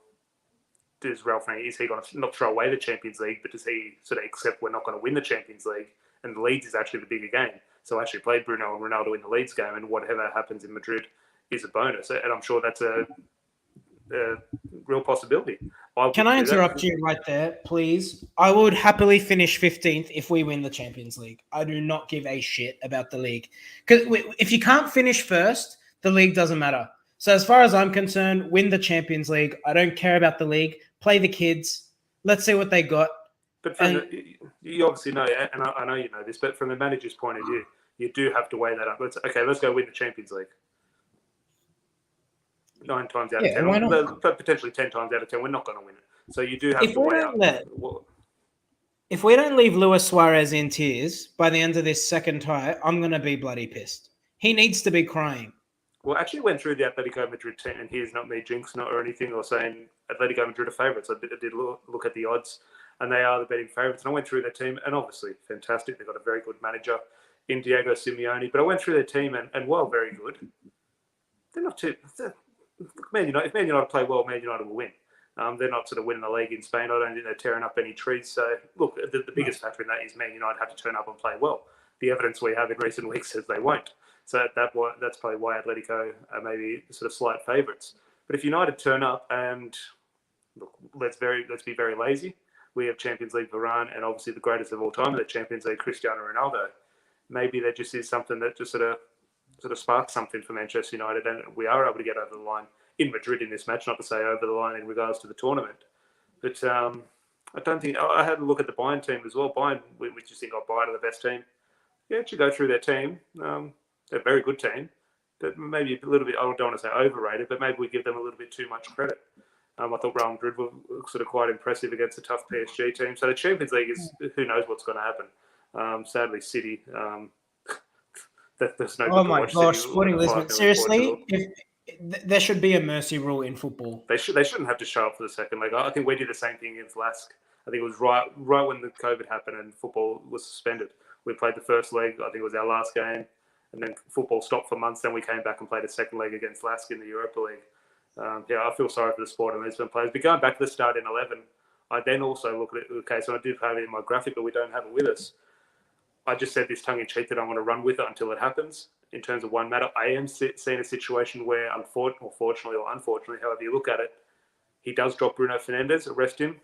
does Ralph Rangnick, is he going to not throw away the Champions League, but does he sort of accept we're not going to win the Champions League, and the Leeds is actually the bigger game? So I actually played Bruno and Ronaldo in the Leeds game, and whatever happens in Madrid is a bonus. And I'm sure that's a real possibility. Can I interrupt you right there, please? I would happily finish 15th if we win the Champions League. I do not give a shit about the league. Because if you can't finish first, the league doesn't matter. So as far as I'm concerned, win the Champions League. I don't care about the league. Play the kids. Let's see what they got. But you obviously know, and I know you know this, but from the manager's point of view, you do have to weigh that up. Let's go win the Champions League. 9 times out of 10, why not? Potentially 10 times out of 10, we're not going to win it. So you do have to weigh up. If we don't leave Luis Suarez in tears by the end of this second tie, I'm going to be bloody pissed. He needs to be crying. Well, I actually went through the Atletico Madrid team, and here's not me jinxing or anything or saying Atletico Madrid are favourites. I did look at the odds, and they are the betting favourites. And I went through their team, and obviously fantastic. They've got a very good manager in Diego Simeone. But I went through their team, and while very good, they're not too... Man United, if Man United play well, Man United will win. They're not sort of winning the league in Spain. I don't think they're tearing up any trees. So, look, the biggest factor in that is Man United have to turn up and play well. The evidence we have in recent weeks says they won't. So that's probably why Atletico are maybe sort of slight favourites. But if United turn up and look, let's be very lazy. We have Champions League Varane and obviously the greatest of all time in the Champions League, Cristiano Ronaldo. Maybe there just is something that just sort of sparks something for Manchester United, and we are able to get over the line in Madrid in this match. Not to say over the line in regards to the tournament, but I don't think I had a look at the Bayern team as well. Bayern, we just think Bayern are the best team. Yeah, actually go through their team. They're a very good team, but maybe a little bit, I don't want to say overrated, but maybe we give them a little bit too much credit. I thought Real Madrid were sort of quite impressive against a tough PSG team. So the Champions League is, who knows what's going to happen. Sadly, City, there's no. Oh my gosh, Sporting Lisbon. Seriously, there should be a mercy rule in football. They shouldn't have to show up for the second leg. I think we did the same thing against Lask. I think it was right when the COVID happened and football was suspended. We played the first leg. I think it was our last game. And then football stopped for months. Then we came back and played a second leg against Lask in the Europa League. I feel sorry for the Sporting Lisbon players. But going back to the start in 11, I then also look at it. Okay, so I did have it in my graphic, but we don't have it with us. I just said this tongue-in-cheek that I want to run with it until it happens. In terms of one matter, I am seeing a situation where, fortunately or unfortunately, however you look at it, he does drop Bruno Fernandes, arrest him.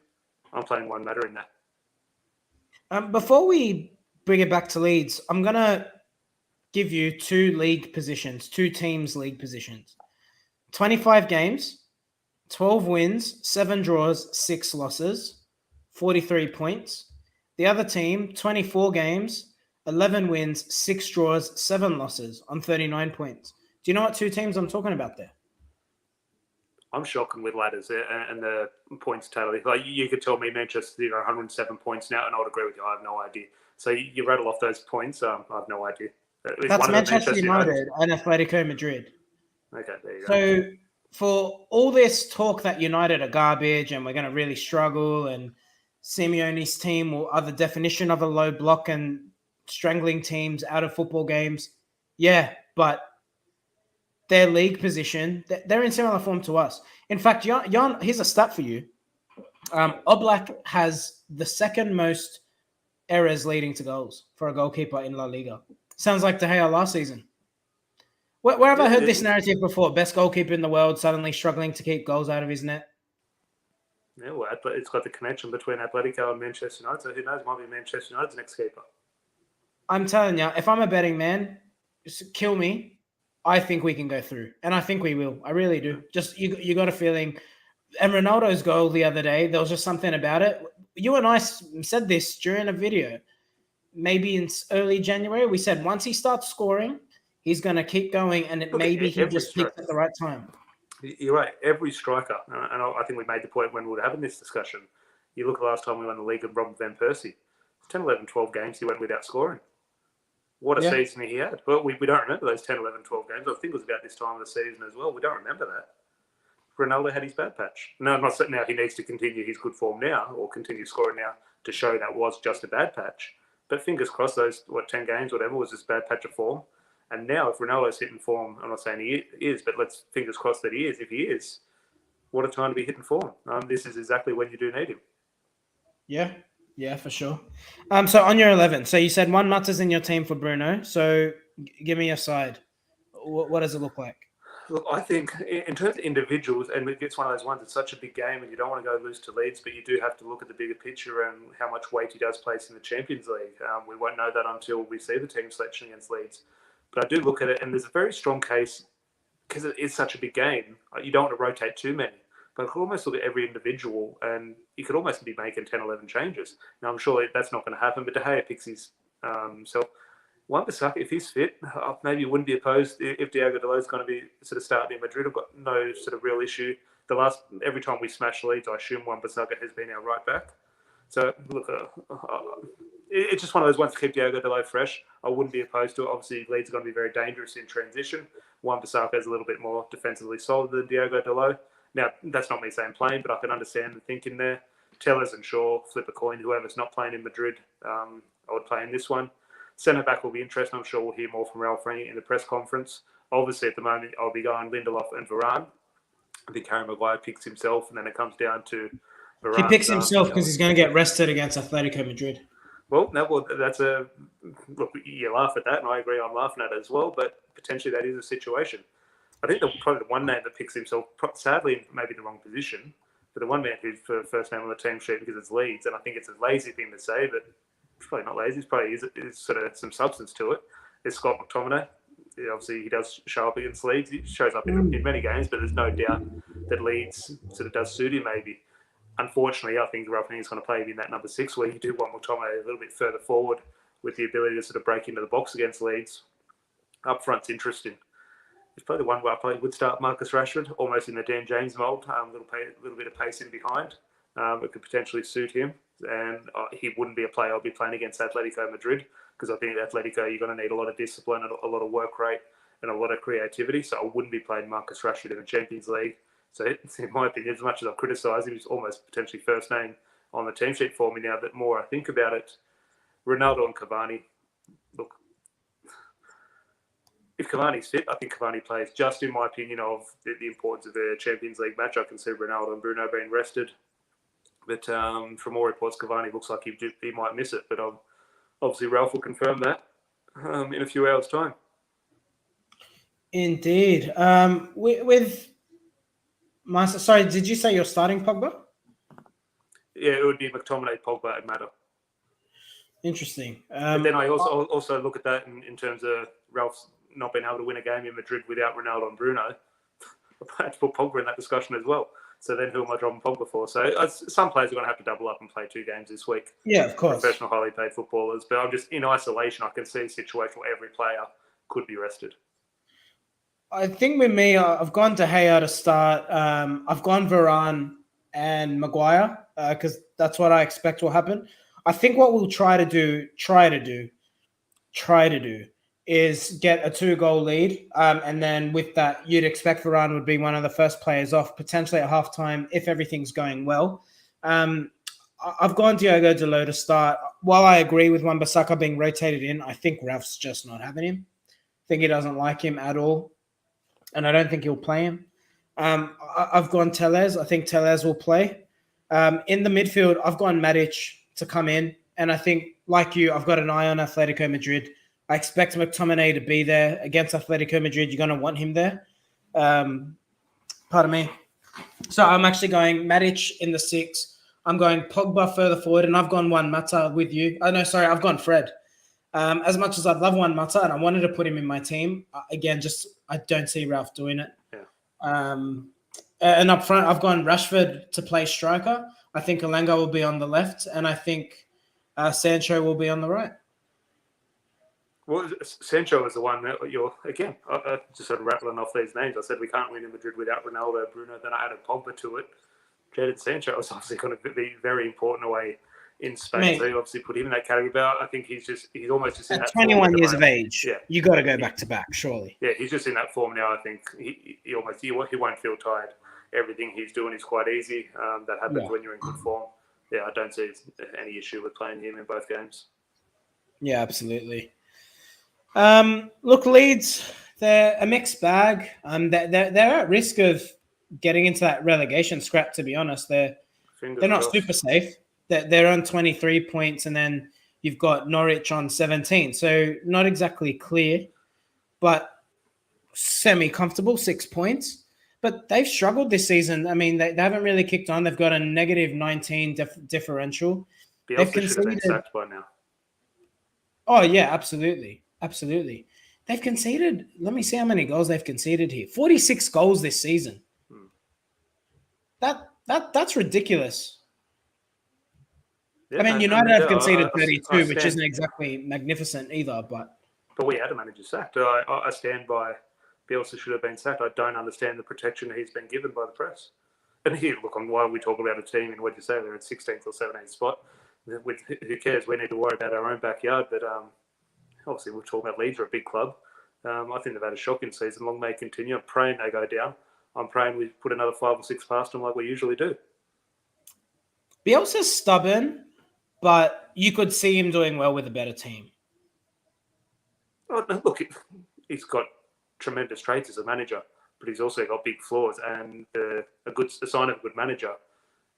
I'm playing one matter in that. Before we bring it back to Leeds, I'm going to give you two teams' league positions. 25 games, 12 wins, 7 draws, 6 losses, 43 points. The other team, 24 games, 11 wins, 6 draws, 7 losses on 39 points. Do you know what two teams I'm talking about there? I'm shocking with ladders and the points tally. Like you could tell me Manchester, 107 points now, and I would agree with you. I have no idea. So you rattle off those points. I have no idea. That's Manchester United and Atletico Madrid. Okay, there you go. So for all this talk that United are garbage and we're going to really struggle and Simeone's team or other definition of a low block and strangling teams out of football games, yeah, but their league position, they're in similar form to us. In fact, Jan, here's a stat for you. Oblak has the second most errors leading to goals for a goalkeeper in La Liga. Sounds like De Gea last season. Where have I heard this narrative before? Best goalkeeper in the world suddenly struggling to keep goals out of his net? Yeah, well, it's got the connection between Atletico and Manchester United, so who knows, might be Manchester United's next keeper. I'm telling you, if I'm a betting man, just kill me. I think we can go through, and I think we will. I really do. Just you got a feeling. And Ronaldo's goal the other day, there was just something about it. You and I said this during a video, maybe in early January. We said once he starts scoring, he's going to keep going, and maybe he just picks at the right time. You're right. Every striker, and I think we made the point when we were having this discussion. You look at the last time we won the league and Robin Van Persie. 10, 11, 12 games he went without scoring. What a season he had. But we don't remember those 10, 11, 12 games. I think it was about this time of the season as well. We don't remember that. Ronaldo had his bad patch. No, I'm not saying now he needs to continue his good form now or continue scoring now to show that was just a bad patch. But fingers crossed those, 10 games, whatever, was this bad patch of form. And now if Ronaldo's hitting form, I'm not saying he is, but let's fingers crossed that he is. If he is, what a time to be hitting form. This is exactly when you do need him. Yeah, for sure. So on your 11, so you said one Mata's in your team for Bruno. So give me your side. What does it look like? Look, I think in terms of individuals, and it's one of those ones, it's such a big game and you don't want to go lose to Leeds, but you do have to look at the bigger picture and how much weight he does place in the Champions League. We won't know that until we see the team selection against Leeds. But I do look at it, and there's a very strong case, because it is such a big game, you don't want to rotate too many. But I could almost look at every individual, and you could almost be making 10, 11 changes. Now, I'm sure that's not going to happen, but De Gea picks his self. Wan-Bissaka, if he's fit, maybe you wouldn't be opposed if Diogo Dalot's going to be sort of starting in Madrid. I've got no sort of real issue. Every time we smash Leeds, I assume Wan-Bissaka has been our right back. So, look, it's just one of those ones to keep Diogo Dalot fresh. I wouldn't be opposed to it. Obviously, Leeds are going to be very dangerous in transition. Wan-Bissaka is a little bit more defensively solid than Diogo Dalot. Now, that's not me saying playing, but I can understand the thinking there. Tellers and Shaw, flip a coin. Whoever's not playing in Madrid, I would play in this one. Centre-back will be interesting. I'm sure we'll hear more from Ralph Rangnick in the press conference. Obviously, at the moment, I'll be going Lindelof and Varane. I think Harry Maguire picks himself, and then it comes down to Varane. He picks himself because he's going to get rested against Atletico Madrid. Well, that's a look. You laugh at that, and I agree. I'm laughing at it as well. But potentially, that is a situation. I think probably the one man that picks himself, sadly, maybe in the wrong position, but the one man who's for first name on the team sheet because it's Leeds, and I think it's a lazy thing to say, but it's probably not lazy. It's probably is sort of some substance to it. It's Scott McTominay. Obviously, he does show up against Leeds. He shows up in many games, but there's no doubt that Leeds sort of does suit him maybe. Unfortunately, I think Ralph is going to play him in that number 6 where you do want McTominay a little bit further forward with the ability to sort of break into the box against Leeds. Up front's interesting. It's probably the one where I probably would start Marcus Rashford, almost in the Dan James mould, a little bit of pace in behind. It could potentially suit him. And he wouldn't be a player I'll be playing against Atletico Madrid because I think at Atletico you're going to need a lot of discipline and a lot of work rate and a lot of creativity. So I wouldn't be playing Marcus Rashford in the Champions League. So in my opinion, as much as I've criticised him, he's almost potentially first name on the team sheet for me now. That more I think about it, Ronaldo and Cavani. Look, if Cavani's fit, I think Cavani plays. Just in my opinion of the importance of the Champions League match, I can see Ronaldo and Bruno being rested. But from all reports, Cavani looks like he might miss it. But obviously, Ralph will confirm that in a few hours' time. Indeed. Sorry, did you say you're starting Pogba? Yeah, it would be McTominay, Pogba, and Mata. Interesting. But then I also look at that in terms of Ralph's not being able to win a game in Madrid without Ronaldo and Bruno. I had to put Pogba in that discussion as well. So then who am I dropping Pogba for? So some players are going to have to double up and play 2 games this week. Yeah, of course. Professional, highly paid footballers. But I'm just in isolation. I can see a situation where every player could be rested. I think with me, I've gone to Gea to start. I've gone Varane and Maguire because that's what I expect will happen. I think what we'll try to do is get a 2-goal lead. And then with that, you'd expect Varane would be one of the first players off, potentially at halftime if everything's going well. I've gone Diogo Dalot to start. While I agree with Wan-Bissaka being rotated in, I think Ralph's just not having him. I think he doesn't like him at all. And I don't think he'll play him. I've gone Tellez. I think Tellez will play. In the midfield, I've gone Matic to come in. And I think, like you, I've got an eye on Atletico Madrid. I expect McTominay to be there against Atletico Madrid. You're going to want him there. Pardon me. So I'm actually going Matic in the 6. I'm going Pogba further forward, and I've gone Juan Mata with you. I've gone Fred. As much as I'd love Juan Mata, and I wanted to put him in my team, again, I don't see Ralph doing it. Yeah. And up front, I've gone Rashford to play striker. I think Alenga will be on the left, and I think Sancho will be on the right. Well, Sancho is the one that I just sort of rattling off these names. I said we can't win in Madrid without Ronaldo, Bruno. Then I added Pogba to it. Jadon Sancho is obviously going to be very important away in Spain. So you obviously put him in that category. But I think he's almost just in that 21 years of age. Yeah, you got to go back to back, surely. Yeah, he's just in that form now. I think he won't feel tired. Everything he's doing is quite easy. That happens when you're in good form. Yeah, I don't see any issue with playing him in both games. Yeah, absolutely. Look, Leeds, they're a mixed bag. They're at risk of getting into that relegation scrap, to be honest. They're not super safe. They're on 23 points, and then you've got Norwich on 17. So not exactly clear, but semi-comfortable, 6 points. But they've struggled this season. I mean, they haven't really kicked on. They've got a negative 19 differential. Bielsa should have been sacked by now. Oh, yeah, absolutely. Absolutely. They've conceded, let me see how many goals they've conceded here. 46 goals this season. That's ridiculous. Yeah, I mean, United have conceded 32, which isn't exactly magnificent either, but we had a manager sacked. I stand by Bielsa should have been sacked. I don't understand the protection he's been given by the press. And here, look, on why we talk about a team in, what you say, they're at 16th or 17th spot. Who cares? We need to worry about our own backyard, but obviously, we're talking about Leeds are a big club. I think they've had a shocking season. Long may it continue. I'm praying they go down. I'm praying we put another 5 or 6 past them like we usually do. Bielsa's stubborn, but you could see him doing well with a better team. Oh, no, look, he's got tremendous traits as a manager, but he's also got big flaws. And a sign of a good manager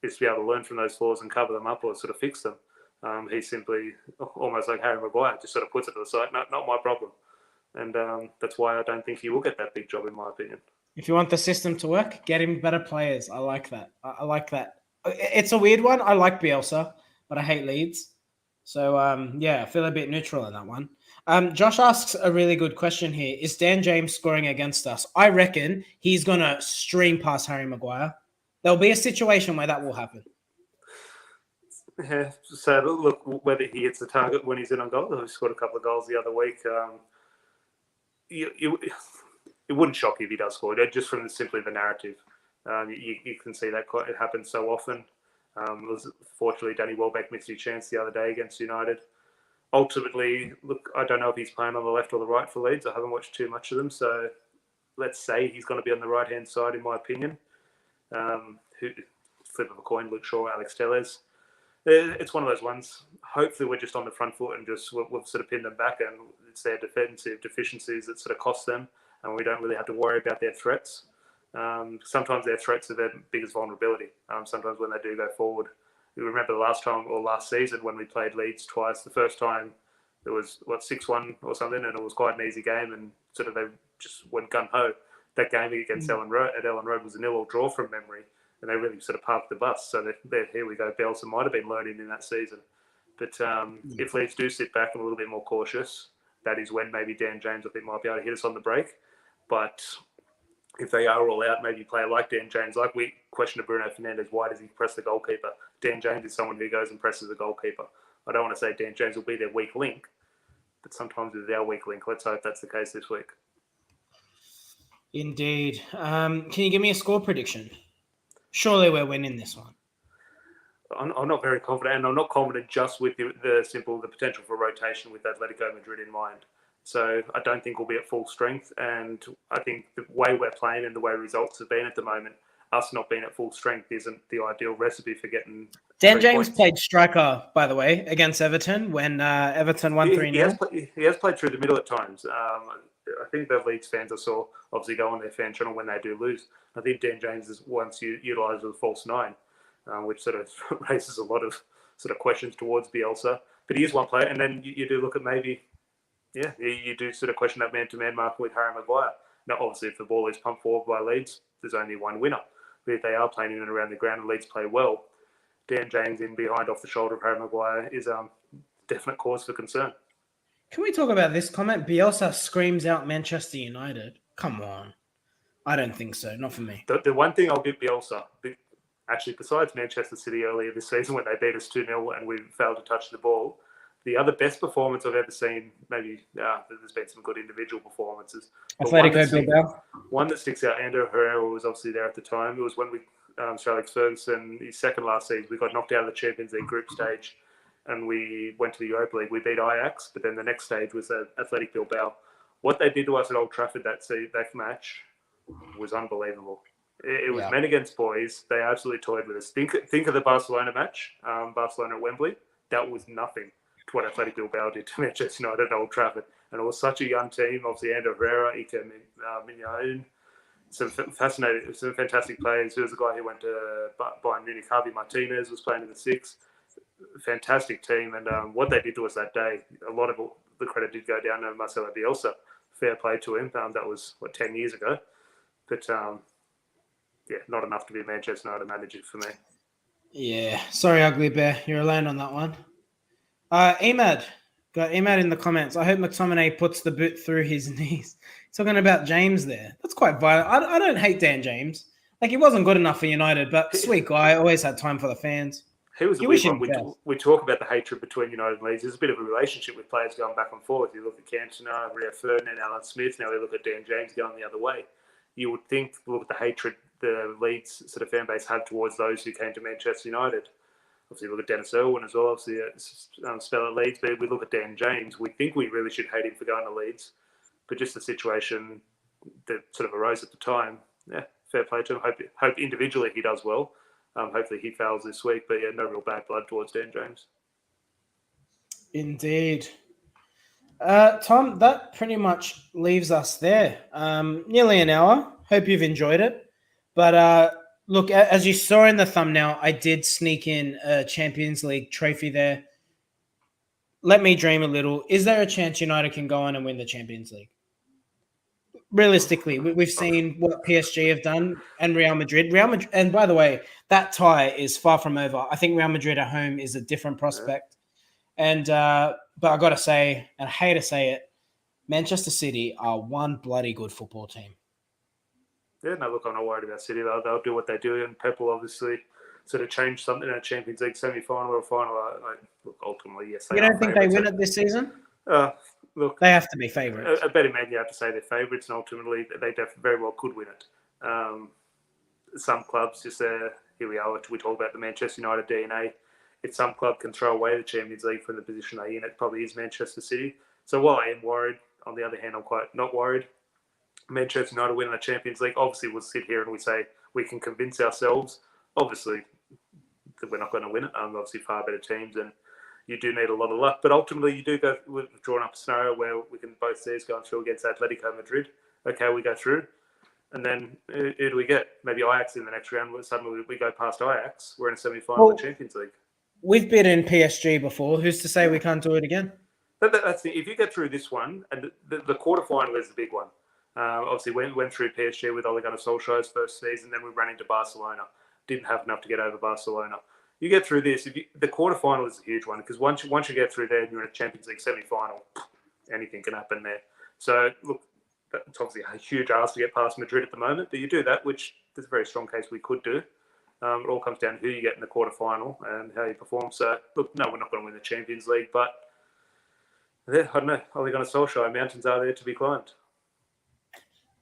is to be able to learn from those flaws and cover them up or sort of fix them. He's simply almost like Harry Maguire, just sort of puts it to the side. No, not my problem. And that's why I don't think he will get that big job, in my opinion. If you want the system to work, get him better players. I like that. I like that. It's a weird one. I like Bielsa, but I hate Leeds. So, I feel a bit neutral in that one. Josh asks a really good question here. Is Dan James scoring against us? I reckon he's going to stream past Harry Maguire. There'll be a situation where that will happen. Yeah, so look, whether he hits the target when he's in on goal, he scored a couple of goals the other week. It wouldn't shock you if he does score, just from simply the narrative. You can see that it happens so often. Fortunately, Danny Welbeck missed his chance the other day against United. Ultimately, look, I don't know if he's playing on the left or the right for Leeds. I haven't watched too much of them, so let's say he's going to be on the right-hand side, in my opinion. Flip of a coin, Luke Shaw, Alex Tellez. It's one of those ones. Hopefully, we're just on the front foot and we've sort of pinned them back, and it's their defensive deficiencies that sort of cost them, and we don't really have to worry about their threats. Sometimes their threats are their biggest vulnerability. Sometimes when they do go forward, you remember last season when we played Leeds twice. The first time it was 6-1 or something, and it was quite an easy game, and sort of they just went gun ho. That game against Ellen Road was a 0-0 draw from memory. And they really sort of parked the bus. So here we go. Bielsa might have been learning in that season. But if Leeds do sit back and a little bit more cautious, that is when maybe Dan James, I think, might be able to hit us on the break. But if they are all out, maybe play like Dan James. Like we questioned Bruno Fernandes, why does he press the goalkeeper? Dan James is someone who goes and presses the goalkeeper. I don't want to say Dan James will be their weak link, but sometimes it's our weak link. Let's hope that's the case this week. Indeed. Can you give me a score prediction? Surely we're winning this one. I'm not very confident, and I'm not confident just with the potential for rotation with Atletico Madrid in mind. So I don't think we'll be at full strength, and I think the way we're playing and the way results have been at the moment, us not being at full strength isn't the ideal recipe for getting. Dan James played striker, by the way, against Everton when Everton won 3-0. He has played through the middle at times. I think the Leeds fans I saw obviously go on their fan channel when they do lose. I think Dan James is once utilised as a false nine, which sort of raises a lot of sort of questions towards Bielsa. But he is one player, and then you do look at maybe. Yeah, you do sort of question that man-to-man mark with Harry Maguire. Now, obviously, if the ball is pumped forward by Leeds, there's only one winner. But if they are playing in and around the ground and Leeds play well, Dan James in behind off the shoulder of Harry Maguire is definite cause for concern. Can we talk about this comment? Bielsa screams out Manchester United. Come on. I don't think so. Not for me. The one thing I'll give Bielsa, actually, besides Manchester City earlier this season when they beat us 2-0 and we failed to touch the ball, the other best performance I've ever seen, maybe there's been some good individual performances. Atletico Bilbao. One that sticks out, Ander Herrera was obviously there at the time. It was when Sir Alex Ferguson, his second last season, we got knocked out of the Champions League group stage and we went to the Europa League. We beat Ajax, but then the next stage was Athletic Bilbao. What they did to us at Old Trafford that match was unbelievable. It was men against boys. They absolutely toyed with us. Think of the Barcelona match, Barcelona at Wembley. That was nothing to what Athletic Bilbao did to Manchester United at Old Trafford. And it was such a young team. Obviously, Ander Herrera, Iker Mignon, some fantastic players. There was a guy who went to Bayern Munich, Javi Martinez, was playing in the six. Fantastic team. And what they did to us that day, a lot of the credit did go down to Marcelo Bielsa. Fair play to him. That was, 10 years ago. But, not enough to be a Manchester United manager for me. Yeah. Sorry, Ugly Bear. You're alone on that one. Emad. Got Emad in the comments. I hope McTominay puts the boot through his knees. Talking about James there. That's quite violent. I don't hate Dan James. Like, he wasn't good enough for United, but sweet guy. Always had time for the fans. He was a weird one. We talk about the hatred between United and Leeds. There's a bit of a relationship with players going back and forth. You look at Cantona, Rio Ferdinand, Alan Smith. Now we look at Dan James going the other way. You would think, look at the hatred the Leeds sort of fan base had towards those who came to Manchester United. Obviously, look at Dennis Irwin as well. Obviously, spell at Leeds. But we look at Dan James. We think we really should hate him for going to Leeds. But just the situation that sort of arose at the time, fair play to him. Hope individually he does well. Hopefully he fails this week. But no real bad blood towards Dan James. Indeed. Tom, that pretty much leaves us there. Nearly an hour. Hope you've enjoyed it. But look, as you saw in the thumbnail, I did sneak in a Champions League trophy there. Let me dream a little. Is there a chance United can go on and win the Champions League? Realistically, we've seen what PSG have done and Real Madrid. And by the way, that tie is far from over. I think Real Madrid at home is a different prospect. Yeah. And but I got to say, and I hate to say it, Manchester City are one bloody good football team. Yeah, no, look, I'm not worried about City. They'll do what they do, and Pep will obviously sort of change something in a Champions League semi-final or final. Look, ultimately, yes. You don't think they win it this season? Look, they have to be favourites. A better man, you have to say they're favourites, and ultimately they very well could win it. Some clubs just here we are. We talk about the Manchester United DNA. If some club can throw away the Champions League from the position they're in, it probably is Manchester City. So while I am worried, on the other hand, I'm quite not worried. Manchester United winning the Champions League, obviously we'll sit here and we say we can convince ourselves, obviously, that we're not going to win it. Obviously far better teams and you do need a lot of luck. But ultimately you do go, we've drawn up a scenario where we can both see us going through against Atletico Madrid. Okay, we go through. And then who do we get? Maybe Ajax in the next round. Suddenly we go past Ajax. We're in a semi-final of the Champions League. We've beaten PSG before. Who's to say we can't do it again? That's the, if you get through this one, and the quarterfinal is the big one. Obviously, went through PSG with Ole Gunnar Solskjaer's first season, then we ran into Barcelona. Didn't have enough to get over Barcelona. You get through this, the quarterfinal is a huge one because once you get through there and you're in a Champions League semi-final, anything can happen there. So, look, it's obviously a huge ask to get past Madrid at the moment, but you do that, which there's a very strong case we could do. It all comes down to who you get in the quarterfinal and how you perform. So, look, no, we're not going to win the Champions League, but I don't know. Ole Gunnar Solskjaer, mountains are there to be climbed.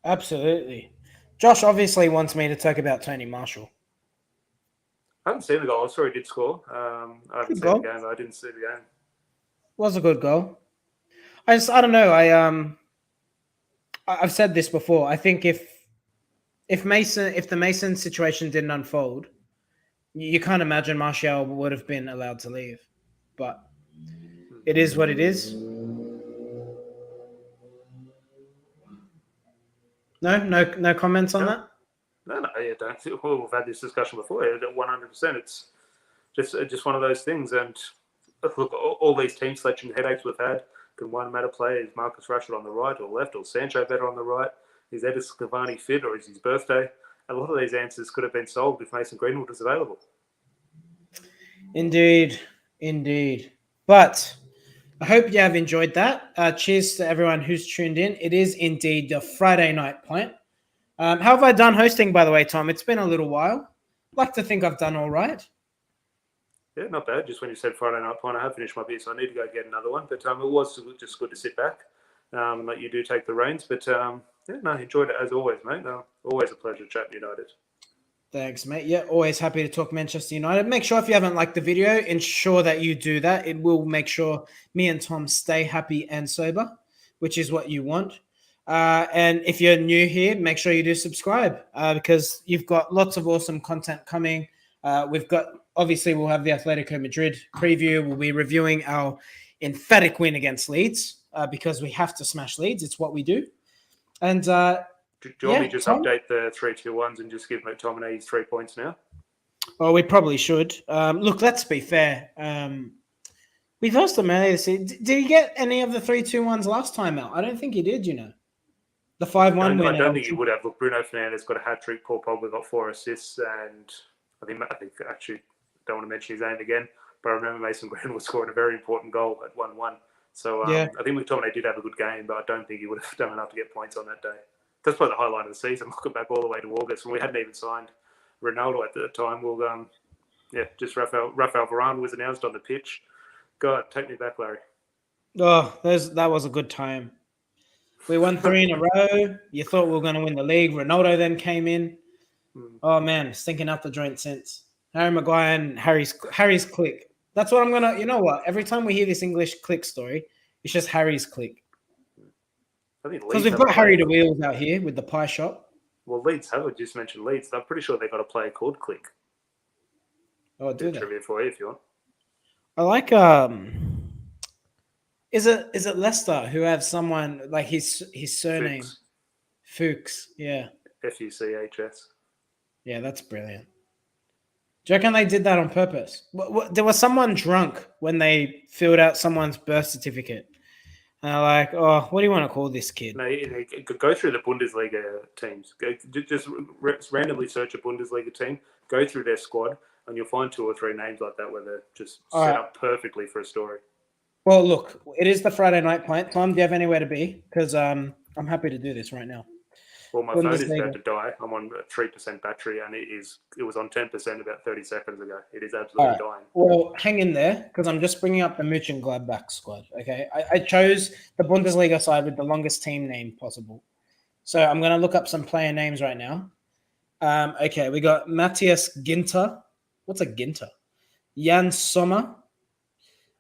Absolutely. Josh obviously wants me to talk about Tony Marshall. I haven't seen the goal. I saw he did score. I haven't seen the game. I didn't see the game. Was a good goal. I don't know. I've said this before. I think if the Mason situation didn't unfold, you can't imagine Martial would have been allowed to leave. But it is what it is. No comments on that? No, yeah, don't. We've had this discussion before. 100%. It's just one of those things. And look, all these team selection headaches we've had. Can one matter play? Is Marcus Rashford on the right or left, or Sancho better on the right? Is Edis Cavani fit, or is his birthday? A lot of these answers could have been solved if Mason Greenwood was available. Indeed. But I hope you have enjoyed that. Cheers to everyone who's tuned in. It is indeed the Friday Night Pint. How have I done hosting, by the way, Tom? It's been a little while. I'd like to think I've done all right. Yeah, not bad. Just when you said Friday Night Pint, I have finished my beer, so I need to go get another one. But it was just good to sit back and let you do take the reins. But enjoyed it as always, mate. Always a pleasure chatting United. Thanks, mate. Yeah, always happy to talk Manchester United. Make sure if you haven't liked the video, ensure that you do that. It will make sure me and Tom stay happy and sober, which is what you want. And if you're new here, make sure you do subscribe because you've got lots of awesome content coming. We'll have the Atletico Madrid preview. We'll be reviewing our emphatic win against Leeds because we have to smash Leeds. It's what we do. And do you want me to just update the 3-2-1s and just give McTominay 3 points now? Well, we probably should. Look, let's be fair. We lost him earlier this season. Did he get any of the 3-2-1s last time out? I don't think he did, The 5-1 win. I don't think he would have. Look, Bruno Fernandes got a hat-trick. Paul Pogba got 4 assists. And I think actually, don't want to mention his name again, but I remember Mason Greenwood scoring a very important goal at 1-1. So I think McTominay did have a good game, but I don't think he would have done enough to get points on that day. That's probably the highlight of the season. Looking back all the way to August when we hadn't even signed Ronaldo at the time. Well, just Rafael Varane was announced on the pitch. God, take me back, Larry. Oh, that was a good time. We won 3 in a row. You thought we were going to win the league. Ronaldo then came in. Oh, man, stinking out the joint since. Harry Maguire and Harry's click. That's what I'm going to... You know what? Every time we hear this English click story, it's just Harry's click. Because we've got Harry the Wheels out here with the pie shop. Well, Leeds have. I just mentioned Leeds. I'm pretty sure they've got a player called Click. Oh, I'll do that. Trivia for you if you want. I like... Is it Leicester who have someone like his surname? Fuchs. Yeah. Fuchs. Yeah, that's brilliant. Do you reckon they did that on purpose? There was someone drunk when they filled out someone's birth certificate. And they're like, oh, what do you want to call this kid? No, go through the Bundesliga teams. Just randomly search a Bundesliga team, go through their squad, and you'll find 2 or 3 names like that where they're just set up perfectly for a story. Well, look, it is the Friday Night Pint. Tom, do you have anywhere to be? Because I'm happy to do this right now. Well, my phone is about to die. I'm on a 3% battery, and it was on 10% about 30 seconds ago. It is absolutely dying. Well, hang in there, because I'm just bringing up the Mönchengladbach squad, okay? I chose the Bundesliga side with the longest team name possible. So I'm going to look up some player names right now. Okay, we got Matthias Ginter. What's a Ginter? Jan Sommer.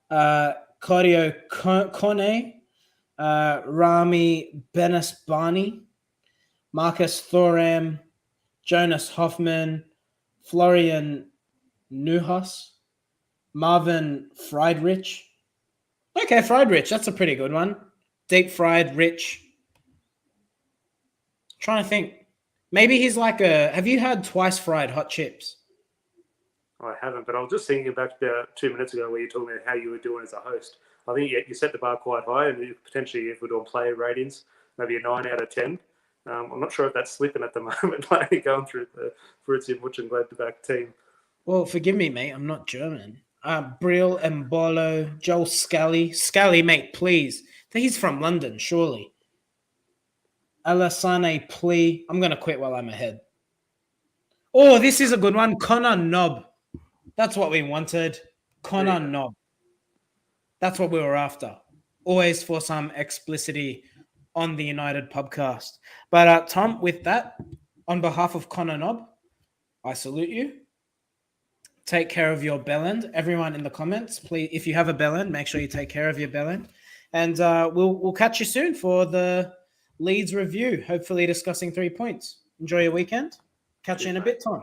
Claudio Kone. Rami Benasbani. Marcus Thuram, Jonas Hoffman, Florian Neuhaus, Marvin Friedrich. Okay, Friedrich, that's a pretty good one. Deep fried rich. Trying to think. Maybe he's like have you had twice fried hot chips? I haven't, but I was just thinking back about 2 minutes ago where you told me how you were doing as a host. I think you set the bar quite high, and potentially if we're doing player ratings, maybe a 9 out of 10. I'm not sure if that's slipping at the moment, like going through the Borussia Mönchengladbach team. Well, forgive me, mate. I'm not German. Brill, Mbolo, Joel Scally. Scally, mate, please. He's from London, surely. Alassane plea. I'm going to quit while I'm ahead. Oh, this is a good one. Connor Nob. That's what we wanted. Connor Nob. That's what we were after. Always for some explicitity on the United podcast. But Tom, with that, on behalf of Connor Nob, I salute you. Take care of your bellend. Everyone in the comments, please, if you have a bellend, make sure you take care of your bellend. And we'll catch you soon for the Leeds review, hopefully discussing 3 points. Enjoy your weekend. Catch you in a bit, Tom.